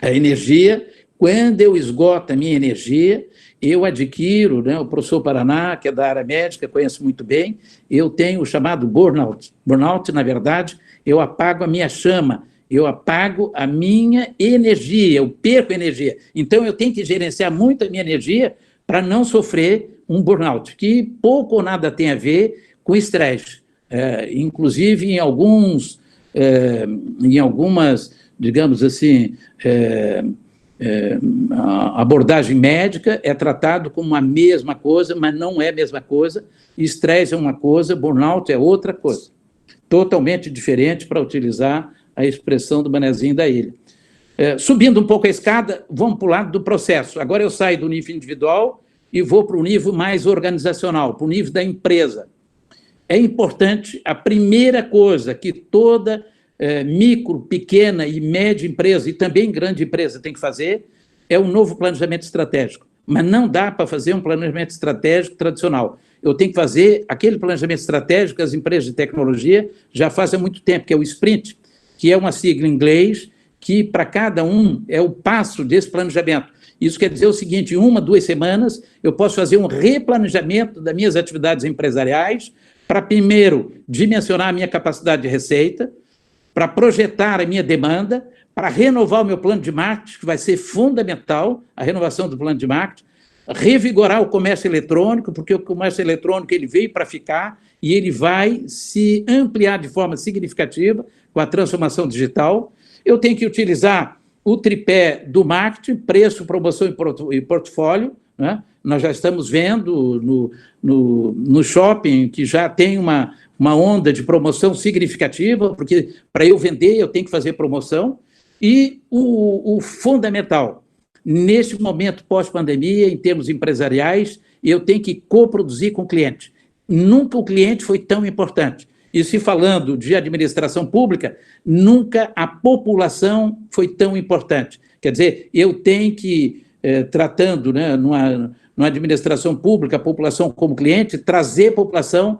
Speaker 1: A energia, quando eu esgoto a minha energia, eu adquiro, né, o professor Paraná, que é da área médica, conhece muito bem, eu tenho o chamado burnout. Burnout, na verdade, eu apago a minha chama, eu apago a minha energia, eu perco energia. Então, eu tenho que gerenciar muito a minha energia para não sofrer um burnout, que pouco ou nada tem a ver com estresse. Inclusive, em algumas, digamos assim, a abordagem médica é tratado como a mesma coisa, mas não é a mesma coisa. Estresse é uma coisa, burnout é outra coisa. Totalmente diferente, para utilizar a expressão do manezinho da ilha. Subindo um pouco a escada, vamos para o lado do processo. Agora eu saio do nível individual e vou para o nível mais organizacional, para o nível da empresa. É importante, a primeira coisa que toda micro, pequena e média empresa, e também grande empresa, tem que fazer, é um novo planejamento estratégico. Mas não dá para fazer um planejamento estratégico tradicional. Eu tenho que fazer aquele planejamento estratégico que as empresas de tecnologia já fazem há muito tempo, que é o Sprint, que é uma sigla em inglês, que para cada um é o passo desse planejamento. Isso quer dizer o seguinte: em 1, 2 semanas, eu posso fazer um replanejamento das minhas atividades empresariais para, primeiro, dimensionar a minha capacidade de receita, para projetar a minha demanda, para renovar o meu plano de marketing, que vai ser fundamental, a renovação do plano de marketing, revigorar o comércio eletrônico, porque o comércio eletrônico ele veio para ficar e ele vai se ampliar de forma significativa com a transformação digital. Eu tenho que utilizar o tripé do marketing, preço, promoção e portfólio, né? Nós já estamos vendo no shopping que já tem uma onda de promoção significativa, porque para eu vender eu tenho que fazer promoção. E o fundamental, neste momento pós-pandemia, em termos empresariais, eu tenho que coproduzir com o cliente. Nunca o cliente foi tão importante. E se falando de administração pública, nunca a população foi tão importante. Quer dizer, eu tenho que, tratando, né, numa administração pública, a população como cliente, trazer a população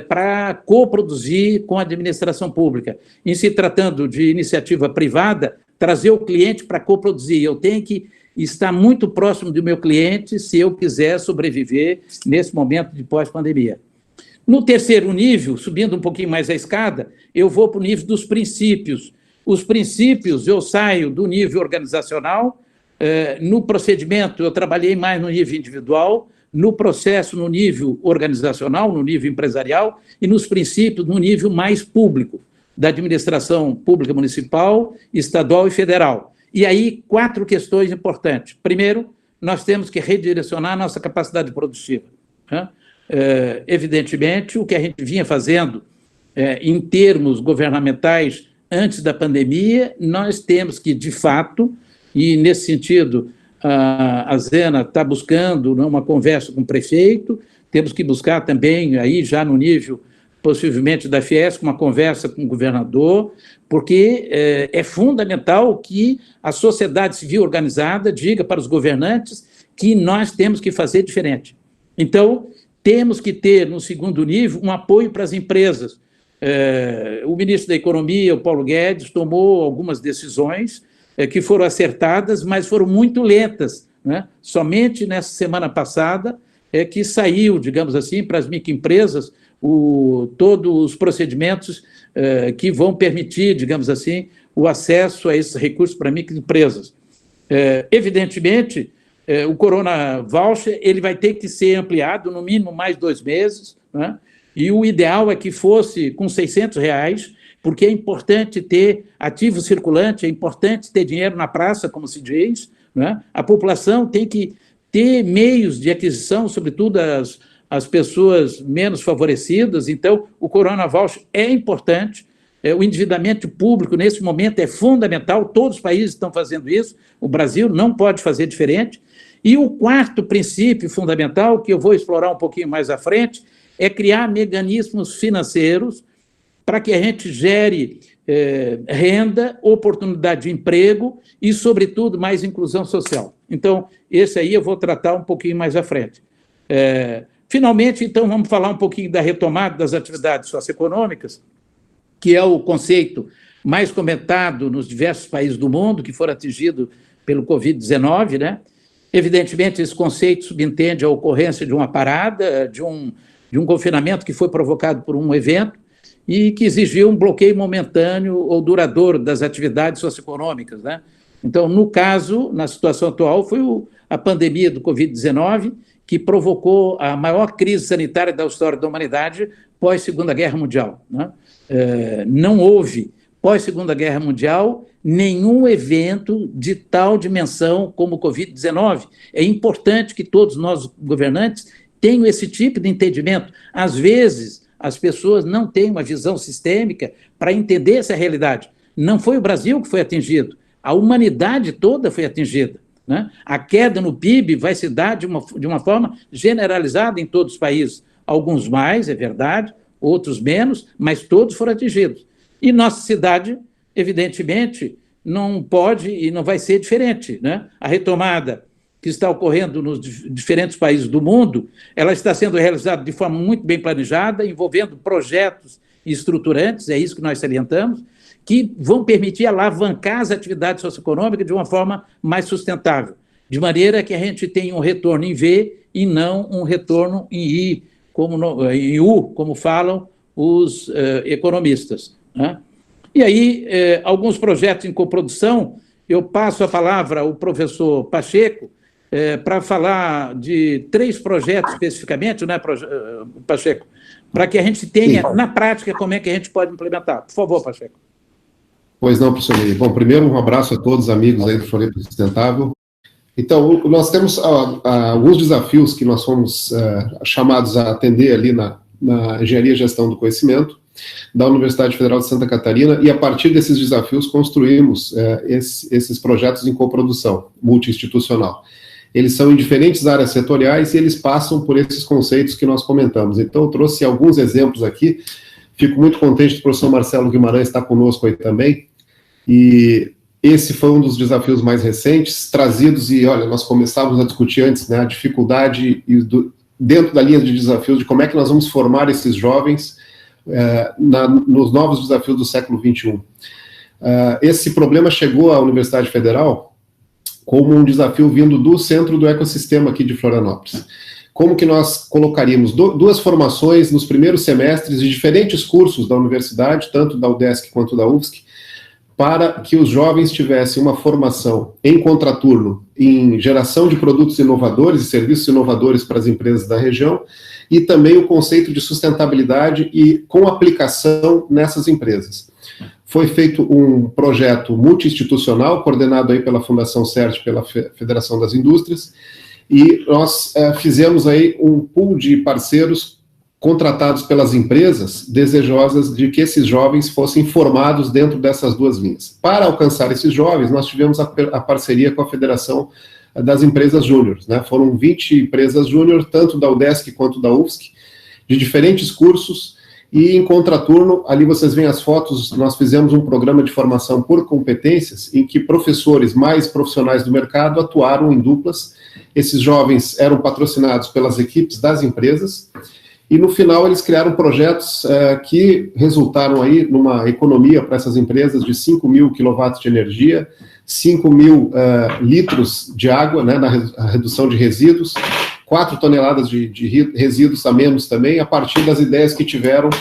Speaker 1: para coproduzir com a administração pública. Em se tratando de iniciativa privada, trazer o cliente para coproduzir. Eu tenho que estar muito próximo do meu cliente se eu quiser sobreviver nesse momento de pós-pandemia. No terceiro nível, subindo um pouquinho mais a escada, eu vou para o nível dos princípios. Os princípios, eu saio do nível organizacional, no procedimento eu trabalhei mais no nível individual, no processo no nível organizacional, no nível empresarial, e nos princípios no nível mais público, da administração pública municipal, estadual e federal. E aí, 4 questões importantes. Primeiro, nós temos que redirecionar a nossa capacidade produtiva. Né? Evidentemente, o que a gente vinha fazendo em termos governamentais antes da pandemia, nós temos que, de fato, e nesse sentido, a Zena está buscando uma conversa com o prefeito, temos que buscar também, aí já no nível, possivelmente, da Fiesc, uma conversa com o governador, porque é fundamental que a sociedade civil organizada diga para os governantes que nós temos que fazer diferente. Então, temos que ter, no segundo nível, um apoio para as empresas. O ministro da Economia, o Paulo Guedes, tomou algumas decisões que foram acertadas, mas foram muito lentas, né? Somente nessa semana passada que saiu, digamos assim, para as microempresas todos os procedimentos que vão permitir, digamos assim, o acesso a esses recursos para microempresas. Evidentemente, o Corona Voucher ele vai ter que ser ampliado, no mínimo, mais 2 meses, né? E o ideal é que fosse com R$600, porque é importante ter ativo circulante, é importante ter dinheiro na praça, como se diz, né? A população tem que ter meios de aquisição, sobretudo as pessoas menos favorecidas. Então, o Corona Voucher é importante, o endividamento público, nesse momento, é fundamental, todos os países estão fazendo isso, o Brasil não pode fazer diferente. E o 4º princípio fundamental, que eu vou explorar um pouquinho mais à frente, é criar mecanismos financeiros para que a gente gere renda, oportunidade de emprego e, sobretudo, mais inclusão social. Então, esse aí eu vou tratar um pouquinho mais à frente. Finalmente, então, vamos falar um pouquinho da retomada das atividades socioeconômicas, que é o conceito mais comentado nos diversos países do mundo que foram atingidos pelo Covid-19, né? Evidentemente, esse conceito subentende a ocorrência de uma parada, de um confinamento que foi provocado por um evento e que exigiu um bloqueio momentâneo ou duradouro das atividades socioeconômicas, né? Então, no caso, na situação atual, foi a pandemia do Covid-19 que provocou a maior crise sanitária da história da humanidade pós-Segunda Guerra Mundial, né? Não houve, pós-Segunda Guerra Mundial, nenhum evento de tal dimensão como o Covid-19. É importante que todos nós, governantes, tenham esse tipo de entendimento. Às vezes, as pessoas não têm uma visão sistêmica para entender essa realidade. Não foi o Brasil que foi atingido, a humanidade toda foi atingida, né? A queda no PIB vai se dar de uma forma generalizada em todos os países. Alguns mais, é verdade, outros menos, mas todos foram atingidos. E nossa cidade, evidentemente, não pode e não vai ser diferente, né? A retomada que está ocorrendo nos diferentes países do mundo, ela está sendo realizada de forma muito bem planejada, envolvendo projetos estruturantes, é isso que nós salientamos, que vão permitir alavancar as atividades socioeconômicas de uma forma mais sustentável, de maneira que a gente tenha um retorno em V e não um retorno em I, em U, como falam os economistas, né? E aí, alguns projetos em coprodução, eu passo a palavra ao professor Pacheco, para falar de 3 projetos especificamente, né, Pacheco, para que a gente tenha, na prática, como é que a gente pode implementar. Por favor, Pacheco.
Speaker 2: Pois não, professor Meire. Bom, primeiro, um abraço a todos os amigos aí do Floripa Sustentável. Então, nós temos alguns desafios que nós fomos chamados a atender ali na Engenharia e Gestão do Conhecimento da Universidade Federal de Santa Catarina, e a partir desses desafios construímos esses projetos em coprodução multi-institucional. Eles são em diferentes áreas setoriais e eles passam por esses conceitos que nós comentamos. Então, eu trouxe alguns exemplos aqui. Fico muito contente do professor Marcelo Guimarães estar conosco aí também. E esse foi um dos desafios mais recentes, trazidos, e olha, nós começávamos a discutir antes, né, a dificuldade dentro da linha de desafios de como é que nós vamos formar esses jovens nos novos desafios do século XXI. Esse problema chegou à Universidade Federal como um desafio vindo do centro do ecossistema aqui de Florianópolis. Como que nós colocaríamos 2 formações nos primeiros semestres de diferentes cursos da universidade, tanto da UDESC quanto da UFSC, para que os jovens tivessem uma formação em contraturno, em geração de produtos inovadores e serviços inovadores para as empresas da região, e também o conceito de sustentabilidade e com aplicação nessas empresas. foi feito um projeto multi-institucional, coordenado aí pela Fundação CERT, pela Federação das Indústrias, e nós fizemos aí um pool de parceiros contratados pelas empresas desejosas de que esses jovens fossem formados dentro dessas duas linhas. Para alcançar esses jovens, nós tivemos a parceria com a Federação das Empresas Júnior, né? Foram 20 empresas júnior, tanto da UDESC quanto da UFSC, de diferentes cursos, e em contraturno, ali vocês veem as fotos, nós fizemos um programa de formação por competências, em que professores mais profissionais do mercado atuaram em duplas. Esses jovens eram patrocinados pelas equipes das empresas, e no final eles criaram projetos que resultaram aí numa economia para essas empresas de 5.000 quilowatts de energia, 5.000 litros de água, né, na redução de resíduos, 4 toneladas de resíduos a menos também, a partir das ideias que tiveram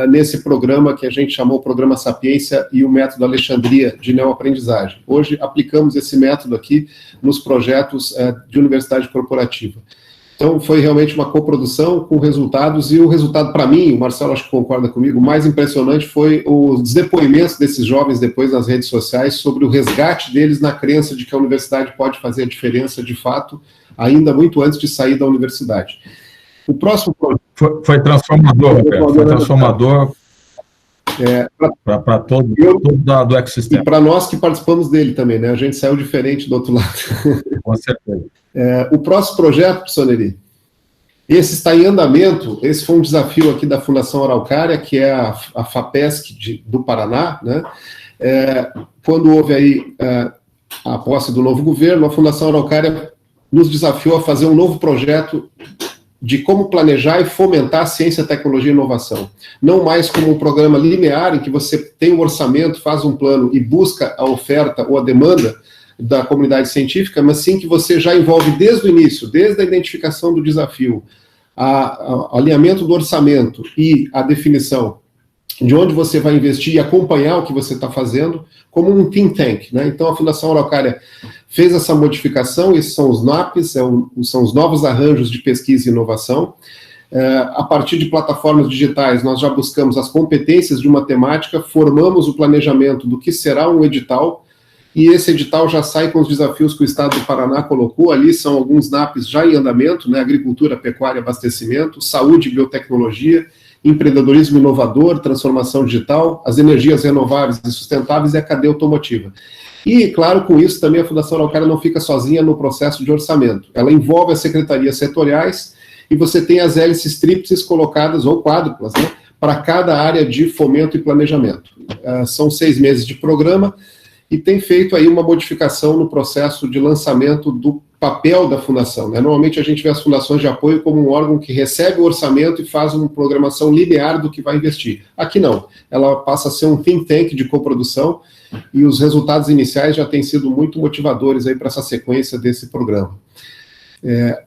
Speaker 2: nesse programa que a gente chamou Programa Sapiência e o Método Alexandria de neoaprendizagem. Hoje aplicamos esse método aqui nos projetos de universidade corporativa. Então, foi realmente uma coprodução com resultados, e o resultado, para mim, o Marcelo acho que concorda comigo, o mais impressionante foi os depoimentos desses jovens depois nas redes sociais sobre o resgate deles na crença de que a universidade pode fazer a diferença de fato, ainda muito antes de sair da universidade. O próximo...
Speaker 3: Foi transformador, Roberto, foi transformador para todo do ecossistema.
Speaker 2: E para nós que participamos dele também, né? A gente saiu diferente do outro lado.
Speaker 3: Com certeza.
Speaker 2: O próximo projeto, professor Neri, esse está em andamento. Esse foi um desafio aqui da Fundação Araucária, que é a FAPESC do Paraná, né? Quando houve aí a posse do novo governo, a Fundação Araucária nos desafiou a fazer um novo projeto de como planejar e fomentar ciência, tecnologia e inovação. Não mais como um programa linear, em que você tem um orçamento, faz um plano e busca a oferta ou a demanda da comunidade científica, mas sim que você já envolve desde o início, desde a identificação do desafio, o alinhamento do orçamento e a definição de onde você vai investir e acompanhar o que você está fazendo, como um think tank, né? Então, a Fundação Araucária fez essa modificação, esses são os NAPs, são os novos arranjos de pesquisa e inovação. A partir de plataformas digitais, nós já buscamos as competências de uma temática, formamos o planejamento do que será um edital, e esse edital já sai com os desafios que o Estado do Paraná colocou. Ali são alguns NAPs já em andamento, né? Agricultura, pecuária, abastecimento, saúde e biotecnologia, empreendedorismo inovador, transformação digital, as energias renováveis e sustentáveis e a cadeia automotiva. E, claro, com isso também a Fundação Araucária não fica sozinha no processo de orçamento. Ela envolve as secretarias setoriais e você tem as hélices tríplices colocadas, ou quádruplas, né, para cada área de fomento e planejamento. São 6 meses de programa e tem feito aí uma modificação no processo de lançamento do papel da fundação, né? Normalmente a gente vê as fundações de apoio como um órgão que recebe o orçamento e faz uma programação linear do que vai investir. Aqui não, ela passa a ser um think tank de coprodução, e os resultados iniciais já têm sido muito motivadores aí para essa sequência desse programa.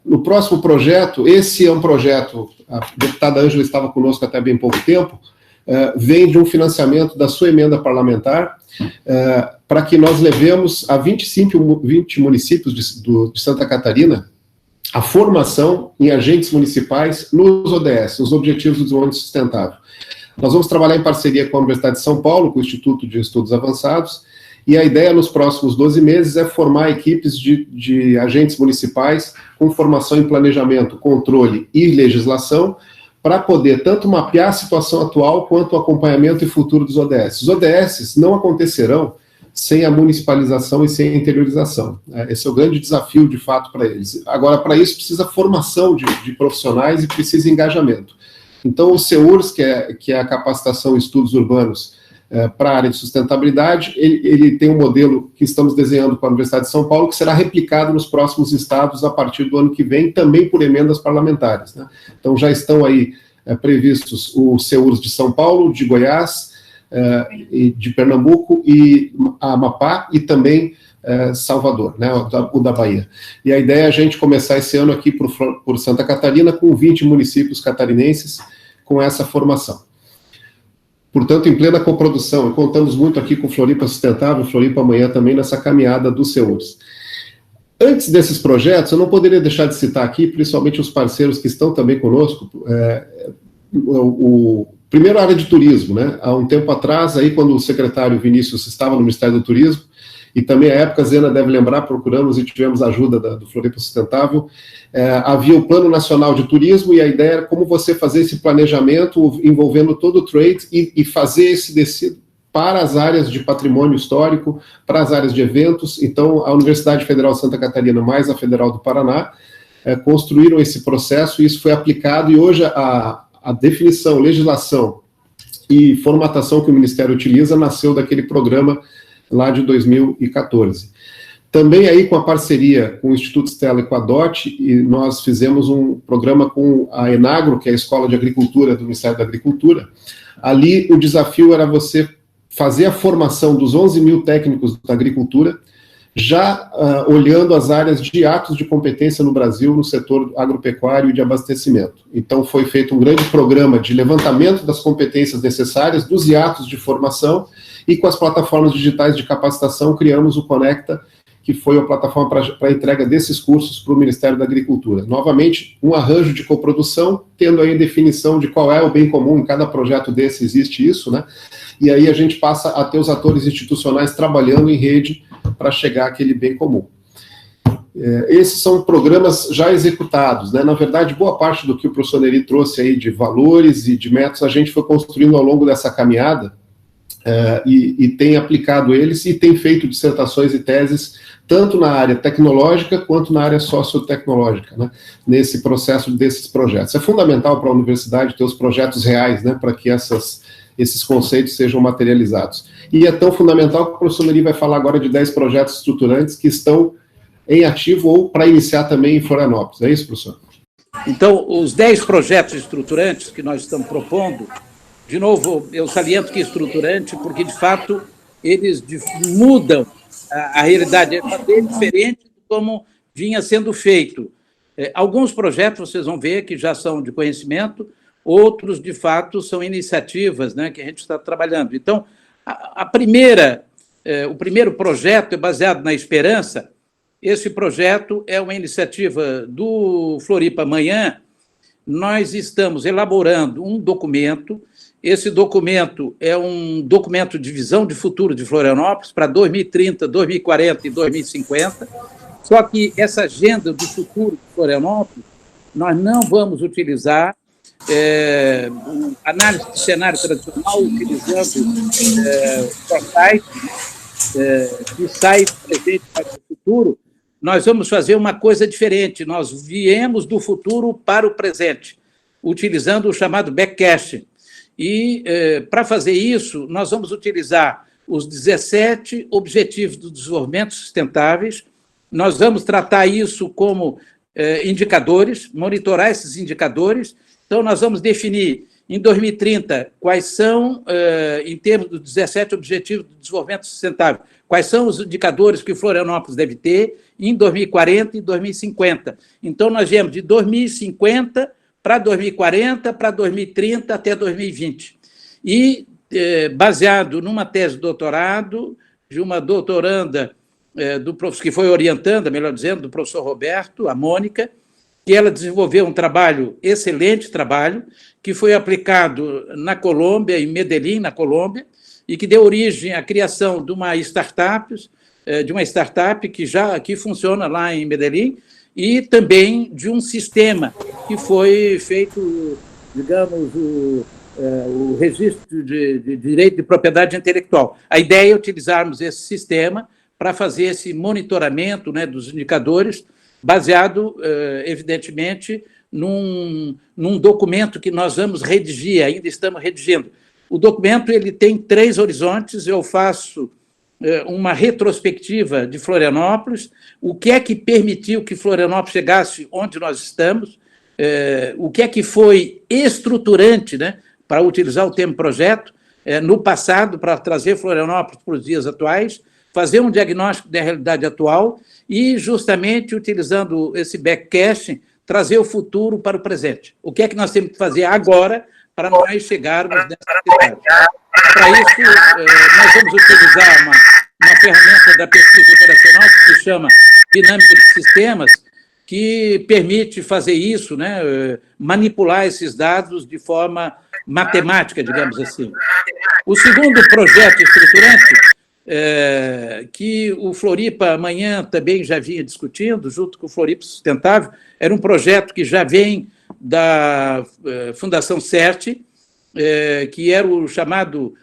Speaker 2: No próximo projeto, esse é um projeto, a deputada Ângela estava conosco até bem pouco tempo, vem de um financiamento da sua emenda parlamentar, para que nós levemos a 20 municípios de Santa Catarina a formação em agentes municipais nos ODS, os Objetivos do Desenvolvimento Sustentável. Nós vamos trabalhar em parceria com a Universidade de São Paulo, com o Instituto de Estudos Avançados, e a ideia nos próximos 12 meses é formar equipes de agentes municipais com formação em planejamento, controle e legislação, para poder tanto mapear a situação atual quanto o acompanhamento e futuro dos ODS. Os ODS não acontecerão sem a municipalização e sem a interiorização. Esse é o grande desafio, de fato, para eles. Agora, para isso, precisa formação de profissionais e precisa engajamento. Então, o CEURS, que é a capacitação em estudos urbanos para a área de sustentabilidade, ele tem um modelo que estamos desenhando para a Universidade de São Paulo, que será replicado nos próximos estados a partir do ano que vem, também por emendas parlamentares, né? Então, já estão aí previstos o CEURS de São Paulo, de Goiás, de Pernambuco e Amapá, e também Salvador, né, o da Bahia. E a ideia é a gente começar esse ano aqui por Santa Catarina, com 20 municípios catarinenses com essa formação. Portanto, em plena coprodução, contamos muito aqui com Floripa Sustentável, Floripa Amanhã também nessa caminhada dos CEURS. Antes desses projetos, eu não poderia deixar de citar aqui, principalmente os parceiros que estão também conosco, o primeiro, a área de turismo, né? Há um tempo atrás, aí, quando o secretário Vinícius estava no Ministério do Turismo, e também à época, a Zena deve lembrar, procuramos e tivemos a ajuda do Floripa Sustentável, havia o Plano Nacional de Turismo, e a ideia era como você fazer esse planejamento envolvendo todo o trade e fazer esse descido para as áreas de patrimônio histórico, para as áreas de eventos. Então, a Universidade Federal de Santa Catarina, mais a Federal do Paraná, construíram esse processo, e isso foi aplicado, e hoje a definição, legislação e formatação que o Ministério utiliza nasceu daquele programa lá de 2014. Também aí com a parceria com o Instituto Stella e com a DOT, e nós fizemos um programa com a Enagro, que é a Escola de Agricultura do Ministério da Agricultura. Ali o desafio era você fazer a formação dos 11 mil técnicos da agricultura, já olhando as áreas de atos de competência no Brasil, no setor agropecuário e de abastecimento. Então foi feito um grande programa de levantamento das competências necessárias, dos hiatos de formação, e com as plataformas digitais de capacitação criamos o Conecta, que foi a plataforma para a entrega desses cursos para o Ministério da Agricultura. Novamente, um arranjo de coprodução, tendo aí a definição de qual é o bem comum, em cada projeto desse existe isso, né? E aí a gente passa a ter os atores institucionais trabalhando em rede para chegar àquele bem comum. Esses são programas já executados, né? Na verdade, boa parte do que o professor Neri trouxe aí de valores e de métodos, a gente foi construindo ao longo dessa caminhada, e tem aplicado eles e tem feito dissertações e teses tanto na área tecnológica quanto na área sociotecnológica, né, nesse processo desses projetos. É fundamental para a universidade ter os projetos reais, né, para que esses conceitos sejam materializados. E é tão fundamental que o professor Neri vai falar agora de 10 projetos estruturantes que estão em ativo ou para iniciar também em Florianópolis. É isso, professor?
Speaker 1: Então, os 10 projetos estruturantes que nós estamos propondo, de novo, eu saliento que é estruturante, porque, de fato, eles mudam a realidade, é bem diferente de como vinha sendo feito. Alguns projetos, vocês vão ver, que já são de conhecimento, outros, de fato, são iniciativas, né, que a gente está trabalhando. Então, o primeiro projeto é baseado na esperança. Esse projeto é uma iniciativa do Floripa Amanhã. Nós estamos elaborando um documento. Esse documento é um documento de visão de futuro de Florianópolis para 2030, 2040 e 2050. Só que essa agenda do futuro de Florianópolis, nós não vamos utilizar análise de cenário tradicional, utilizando portais de site presente para o futuro. Nós vamos fazer uma coisa diferente. Nós viemos do futuro para o presente, utilizando o chamado backcast. E, para fazer isso, nós vamos utilizar os 17 Objetivos do Desenvolvimento Sustentáveis. Nós vamos tratar isso como indicadores, monitorar esses indicadores. Então, nós vamos definir, em 2030, quais são, em termos dos 17 Objetivos do Desenvolvimento Sustentável, quais são os indicadores que Florianópolis deve ter em 2040 e 2050. Então, nós viemos de 2050 para 2040, para 2030, até 2020. E, baseado numa tese de doutorado, de uma doutoranda, que foi orientanda, melhor dizendo, do professor Roberto, a Mônica, que ela desenvolveu um trabalho, excelente trabalho, que foi aplicado na Colômbia, em Medellín, na Colômbia, e que deu origem à criação de uma startup que funciona lá em Medellín, e também de um sistema que foi feito, digamos, o registro de direito de propriedade intelectual. A ideia é utilizarmos esse sistema para fazer esse monitoramento, né, dos indicadores, baseado, evidentemente, num documento que nós vamos redigir, ainda estamos redigindo. O documento ele tem 3 horizontes. Eu faço uma retrospectiva de Florianópolis, o que é que permitiu que Florianópolis chegasse onde nós estamos, o que é que foi estruturante, né, para utilizar o termo projeto, no passado, para trazer Florianópolis para os dias atuais, fazer um diagnóstico da realidade atual e, justamente, utilizando esse backcasting, trazer o futuro para o presente. O que é que nós temos que fazer agora para nós chegarmos nessa cidade? Para isso, nós vamos utilizar uma ferramenta da pesquisa operacional que se chama Dinâmica de Sistemas, que permite fazer isso, né, manipular esses dados de forma matemática, digamos assim. O segundo projeto estruturante, que o Floripa amanhã também já vinha discutindo, junto com o Floripa Sustentável, era um projeto que já vem da Fundação CERT, que era o chamado,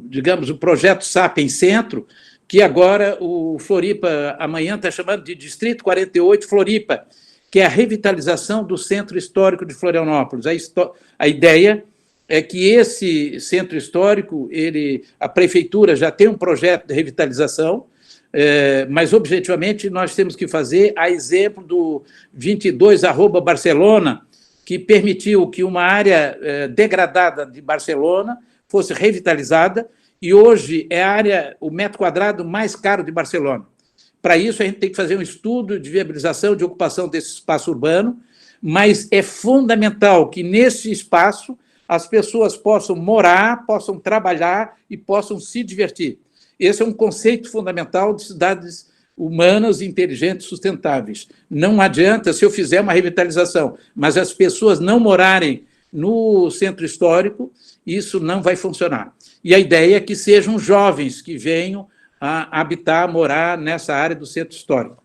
Speaker 1: digamos, o projeto Sapiens Centro, que agora o Floripa amanhã está chamando de Distrito 48 Floripa, que é a revitalização do Centro Histórico de Florianópolis. A ideia é que esse centro histórico, a prefeitura já tem um projeto de revitalização, mas, objetivamente, nós temos que fazer a exemplo do 22@Barcelona, que permitiu que uma área degradada de Barcelona fosse revitalizada, e hoje é o metro quadrado mais caro de Barcelona. Para isso, a gente tem que fazer um estudo de viabilização de ocupação desse espaço urbano, mas é fundamental que, nesse espaço, as pessoas possam morar, possam trabalhar e possam se divertir. Esse é um conceito fundamental de cidades humanas, inteligentes, sustentáveis. Não adianta, se eu fizer uma revitalização, mas as pessoas não morarem no centro histórico, isso não vai funcionar. E a ideia é que sejam jovens que venham a habitar, a morar nessa área do centro histórico.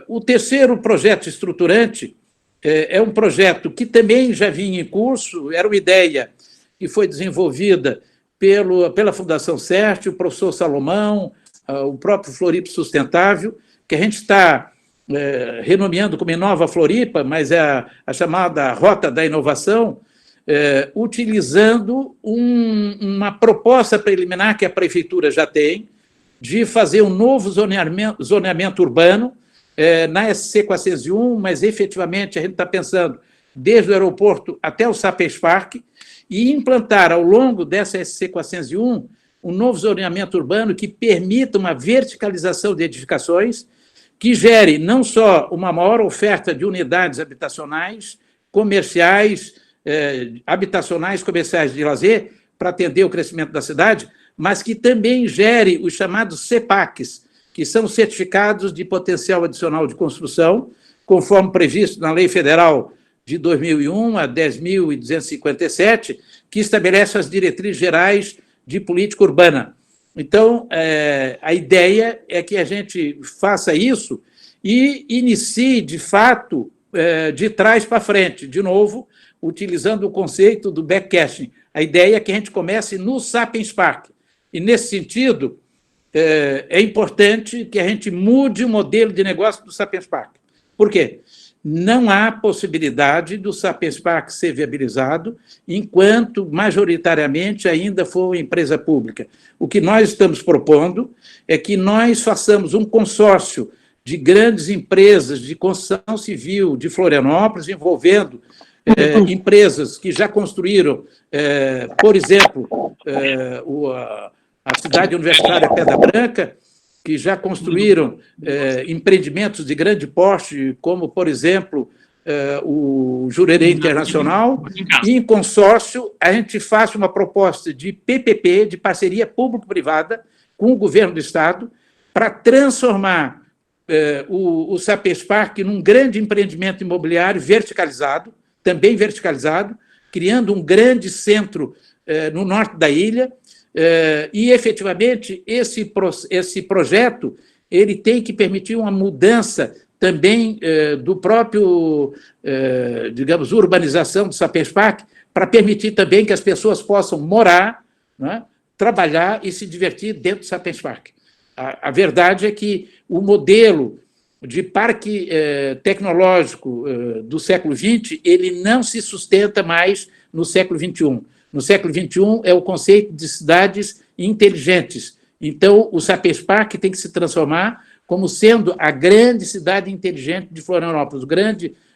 Speaker 1: O terceiro projeto estruturante é um projeto que também já vinha em curso, era uma ideia que foi desenvolvida pela Fundação CERT, o professor Salomão, o próprio Floripa Sustentável, que a gente está renomeando como Inova Floripa, mas é a chamada Rota da Inovação, utilizando uma proposta preliminar que a prefeitura já tem, de fazer um novo zoneamento urbano na SC 401, mas efetivamente a gente está pensando desde o aeroporto até o Sapiens Park, e implantar ao longo dessa SC 401 um novo zoneamento urbano que permita uma verticalização de edificações, que gere não só uma maior oferta de unidades habitacionais, comerciais, habitacionais, comerciais de lazer, para atender o crescimento da cidade, mas que também gere os chamados CEPACs, que são certificados de potencial adicional de construção, conforme previsto na Lei Federal de 2001, a 10.257, que estabelece as diretrizes gerais de política urbana. Então, a ideia é que a gente faça isso e inicie, de fato, de trás para frente, de novo, utilizando o conceito do backcasting. A ideia é que a gente comece no Sapiens Park. E, nesse sentido, é importante que a gente mude o modelo de negócio do Sapiens Park. Por quê? Não há possibilidade do Sapiens Park ser viabilizado enquanto, majoritariamente, ainda for empresa pública. O que nós estamos propondo é que nós façamos um consórcio de grandes empresas de construção civil de Florianópolis, envolvendo empresas que já construíram, por exemplo, a cidade universitária Pedra Branca, que já construíram empreendimentos de grande porte, como, por exemplo, o Jurerê Internacional, e, em consórcio, a gente faz uma proposta de PPP, de parceria público-privada, com o governo do Estado, para transformar o Sapiens Park num grande empreendimento imobiliário verticalizado, também verticalizado, criando um grande centro no norte da ilha, e, efetivamente, esse projeto ele tem que permitir uma mudança também do próprio, digamos, urbanização do Sapiens Park, para permitir também que as pessoas possam morar, né, trabalhar e se divertir dentro do Sapiens Park. A verdade é que o modelo de parque tecnológico do século XX ele não se sustenta mais no século XXI. No século XXI é o conceito de cidades inteligentes. Então, o Sapiens Park tem que se transformar como sendo a grande cidade inteligente de Florianópolis,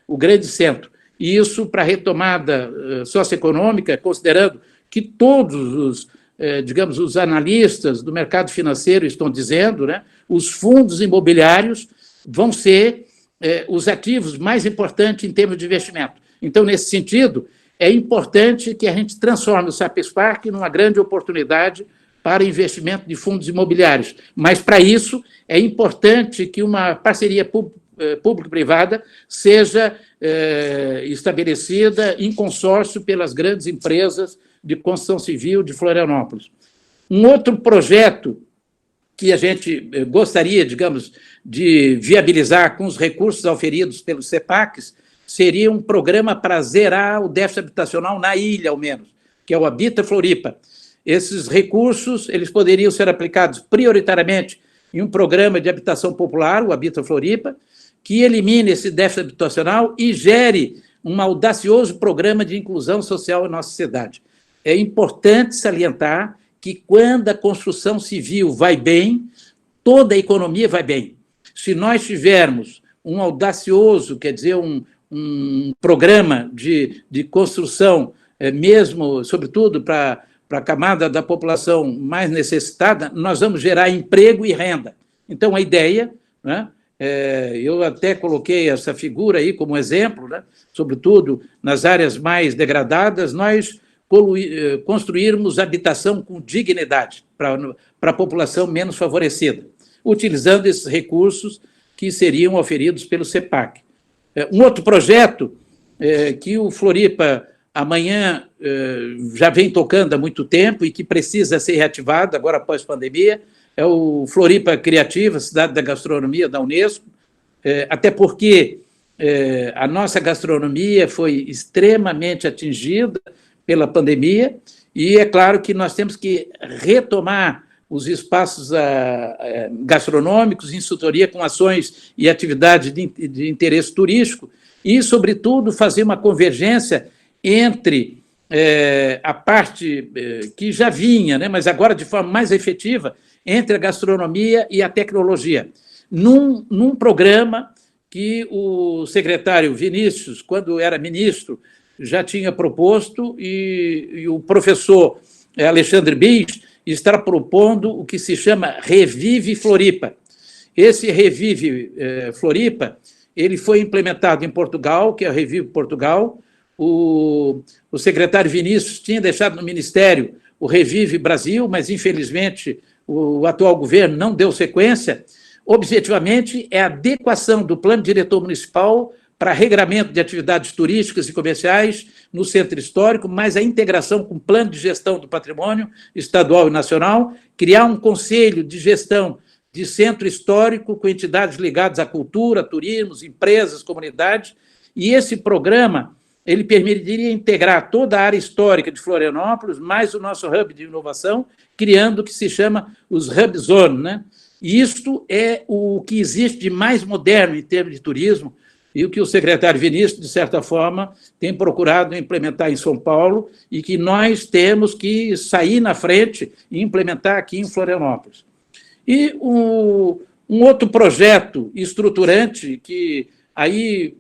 Speaker 1: o grande centro. E isso para a retomada socioeconômica, considerando que todos os, digamos, os analistas do mercado financeiro estão dizendo, né, os fundos imobiliários vão ser os ativos mais importantes em termos de investimento. Então, nesse sentido, é importante que a gente transforme o Sapiens Park numa grande oportunidade para investimento de fundos imobiliários. Mas, para isso, é importante que uma parceria público-privada seja estabelecida em consórcio pelas grandes empresas de construção civil de Florianópolis. Um outro projeto que a gente gostaria, digamos, de viabilizar com os recursos auferidos pelos CEPACs seria um programa para zerar o déficit habitacional na ilha, ao menos, que é o Habita Floripa. Esses recursos eles poderiam ser aplicados prioritariamente em um programa de habitação popular, o Habita Floripa, que elimine esse déficit habitacional e gere um audacioso programa de inclusão social em nossa cidade. É importante salientar que, quando a construção civil vai bem, toda a economia vai bem. Se nós tivermos um audacioso, quer dizer, um programa de construção, mesmo, sobretudo, para a camada da população mais necessitada, nós vamos gerar emprego e renda. Então, a ideia, né, eu até coloquei essa figura aí como exemplo, né, sobretudo nas áreas mais degradadas, nós construirmos habitação com dignidade para a população menos favorecida, utilizando esses recursos que seriam oferidos pelo CEPAC. Um outro projeto que o Floripa amanhã já vem tocando há muito tempo e que precisa ser reativado agora após a pandemia, é o Floripa Criativa, Cidade da Gastronomia da Unesco, até porque a nossa gastronomia foi extremamente atingida pela pandemia e é claro que nós temos que retomar os espaços gastronômicos, instrutoria com ações e atividades de interesse turístico e, sobretudo, fazer uma convergência entre a parte que já vinha, né, mas agora de forma mais efetiva, entre a gastronomia e a tecnologia, num programa que o secretário Vinícius, quando era ministro, já tinha proposto e o professor Alexandre Bis está propondo o que se chama Revive Floripa. Esse Revive Floripa ele foi implementado em Portugal, que é o Revive Portugal. O secretário Vinícius tinha deixado no Ministério o Revive Brasil, mas, infelizmente, o atual governo não deu sequência. Objetivamente, é a adequação do plano diretor municipal para regramento de atividades turísticas e comerciais no centro histórico, mais a integração com o plano de gestão do patrimônio estadual e nacional, criar um conselho de gestão de centro histórico com entidades ligadas à cultura, turismo, empresas, comunidades, e esse programa ele permitiria integrar toda a área histórica de Florianópolis, mais o nosso hub de inovação, criando o que se chama os Hub Zone, né? E isto é o que existe de mais moderno em termos de turismo, e o que o secretário Vinícius, de certa forma, tem procurado implementar em São Paulo e que nós temos que sair na frente e implementar aqui em Florianópolis. E um outro projeto estruturante que aí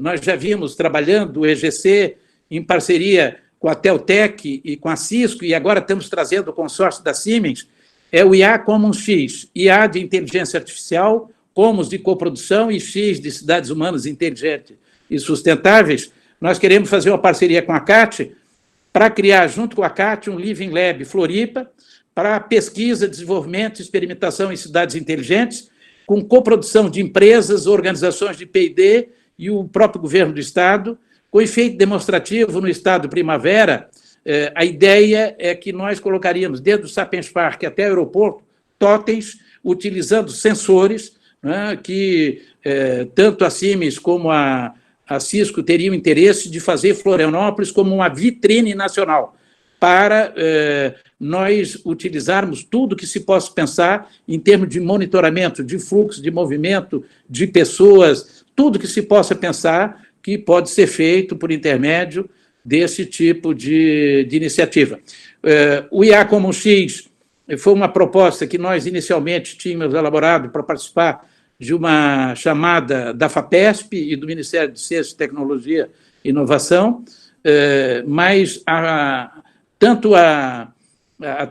Speaker 1: nós já vimos trabalhando, o EGC, em parceria com a Teltec e com a Cisco, e agora estamos trazendo o consórcio da Siemens, é o IA Commons X, IA de inteligência artificial, Commons de coprodução e X de cidades humanas inteligentes e sustentáveis. Nós queremos fazer uma parceria com a CAT para criar, junto com a CAT, um Living Lab Floripa para pesquisa, desenvolvimento e experimentação em cidades inteligentes, com coprodução de empresas, organizações de P&D e o próprio governo do Estado, com efeito demonstrativo no Estado Primavera. A ideia é que nós colocaríamos, desde o Sapiens Park até o aeroporto, totens, utilizando sensores, né, que tanto a Siemens como a Cisco teriam interesse de fazer Florianópolis como uma vitrine nacional, para nós utilizarmos tudo que se possa pensar em termos de monitoramento de fluxo, de movimento, de pessoas, tudo que se possa pensar que pode ser feito por intermédio desse tipo de iniciativa. O IA Commons X foi uma proposta que nós inicialmente tínhamos elaborado para participar de uma chamada da FAPESP e do Ministério de Ciência, Tecnologia e Inovação, mas tanto a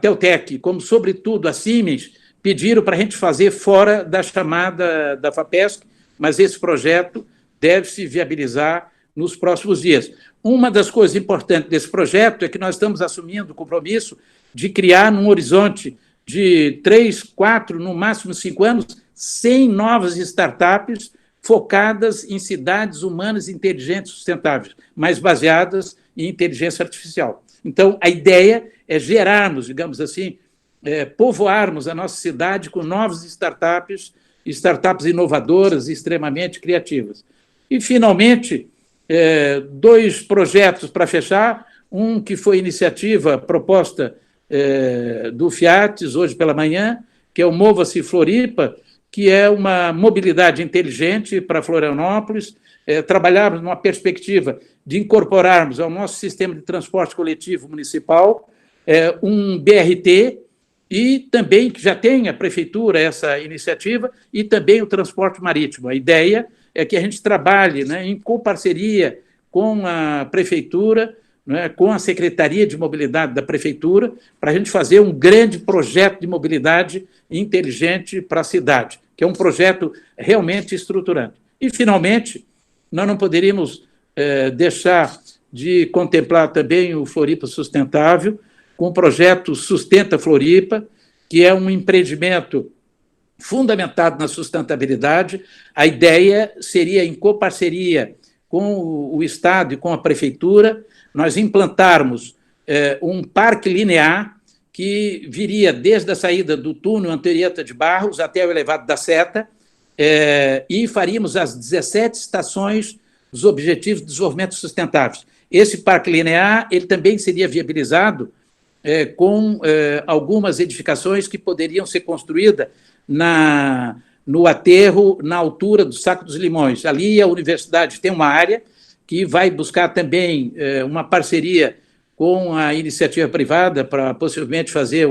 Speaker 1: Teltec como, sobretudo, a Siemens pediram para a gente fazer fora da chamada da FAPESP, mas esse projeto deve se viabilizar nos próximos dias. Uma das coisas importantes desse projeto é que nós estamos assumindo o compromisso de criar, num horizonte de 3, 4, no máximo 5 anos, 100 novas startups focadas em cidades humanas inteligentes e sustentáveis, mas baseadas em inteligência artificial. Então, a ideia é gerarmos, digamos assim, povoarmos a nossa cidade com novas startups inovadoras e extremamente criativas. E, finalmente, 2 projetos para fechar, um que foi iniciativa proposta do Fiates, hoje pela manhã, que é o Mova-se Floripa, que é uma mobilidade inteligente para Florianópolis, trabalharmos numa perspectiva de incorporarmos ao nosso sistema de transporte coletivo municipal um BRT, e também que já tem a prefeitura essa iniciativa, e também o transporte marítimo. A ideia é que a gente trabalhe, né, em coparceria com a prefeitura, né, com a Secretaria de Mobilidade da Prefeitura, para a gente fazer um grande projeto de mobilidade inteligente para a cidade, que é um projeto realmente estruturante. E, finalmente, nós não poderíamos deixar de contemplar também o Floripa Sustentável, com o projeto Sustenta Floripa, que é um empreendimento fundamentado na sustentabilidade. A ideia seria, em coparceria com o Estado e com a Prefeitura, nós implantarmos um parque linear que viria desde a saída do túnel Antonieta de Barros até o elevado da Seta, e faríamos as 17 estações dos Objetivos de Desenvolvimento Sustentáveis. Esse parque linear ele também seria viabilizado com algumas edificações que poderiam ser construídas no aterro, na altura do Saco dos Limões. Ali a universidade tem uma área que vai buscar também uma parceria com a iniciativa privada para possivelmente fazer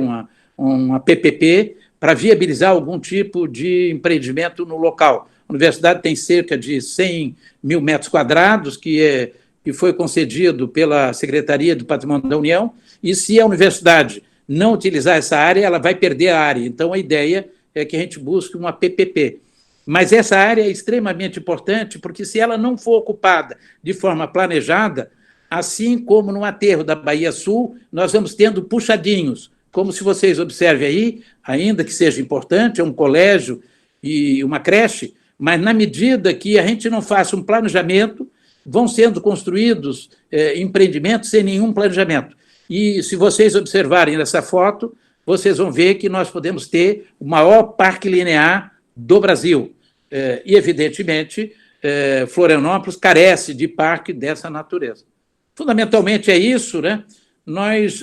Speaker 1: uma PPP para viabilizar algum tipo de empreendimento no local. A universidade tem cerca de 100 mil metros quadrados, que foi concedido pela Secretaria do Patrimônio da União, e se a universidade não utilizar essa área, ela vai perder a área. Então, a ideia é que a gente busque uma PPP. Mas essa área é extremamente importante, porque se ela não for ocupada de forma planejada, assim como no aterro da Bahia Sul, nós vamos tendo puxadinhos, como se vocês observem aí, ainda que seja importante, é um colégio e uma creche, mas na medida que a gente não faça um planejamento, vão sendo construídos empreendimentos sem nenhum planejamento. E se vocês observarem nessa foto, vocês vão ver que nós podemos ter o maior parque linear do Brasil. E, evidentemente, Florianópolis carece de parque dessa natureza. Fundamentalmente é isso, né? Nós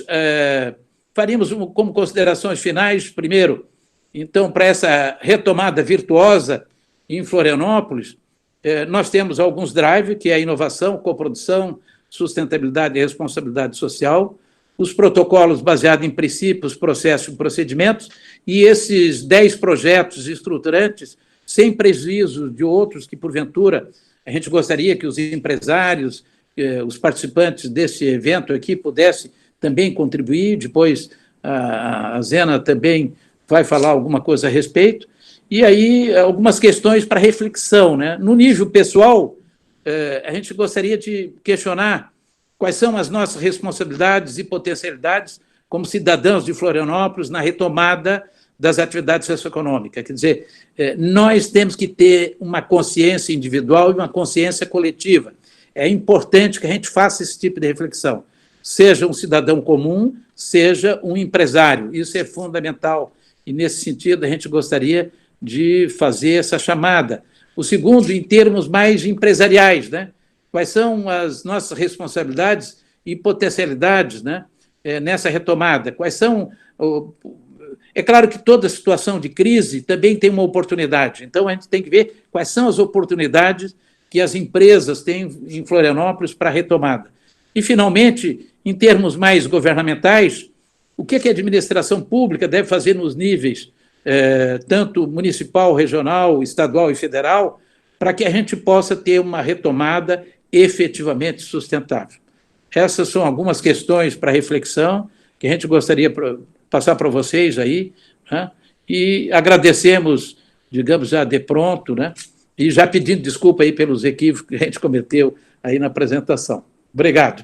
Speaker 1: faríamos como considerações finais, primeiro, então, para essa retomada virtuosa em Florianópolis, nós temos alguns drives, que é a inovação, coprodução, sustentabilidade e responsabilidade social, os protocolos baseados em princípios, processos e procedimentos, e esses 10 projetos estruturantes, sem prejuízo de outros que, porventura, a gente gostaria que os empresários, os participantes desse evento aqui pudessem também contribuir. Depois a Zena também vai falar alguma coisa a respeito. E aí, algumas questões para reflexão, né? No nível pessoal, a gente gostaria de questionar quais são as nossas responsabilidades e potencialidades como cidadãos de Florianópolis na retomada das atividades socioeconômicas. Quer dizer, nós temos que ter uma consciência individual e uma consciência coletiva. É importante que a gente faça esse tipo de reflexão, seja um cidadão comum, seja um empresário. Isso é fundamental, e, nesse sentido, a gente gostaria de fazer essa chamada. O segundo, em termos mais empresariais, né? Quais são as nossas responsabilidades e potencialidades, né, nessa retomada? Quais são... É claro que toda situação de crise também tem uma oportunidade, então a gente tem que ver quais são as oportunidades que as empresas têm em Florianópolis para a retomada. E, finalmente, em termos mais governamentais, o que a administração pública deve fazer nos níveis tanto municipal, regional, estadual e federal, para que a gente possa ter uma retomada efetivamente sustentável. Essas são algumas questões para reflexão que a gente gostaria de passar para vocês aí, né? E agradecemos, digamos, já de pronto, né? E já pedindo desculpa aí pelos equívocos que a gente cometeu aí na apresentação. Obrigado.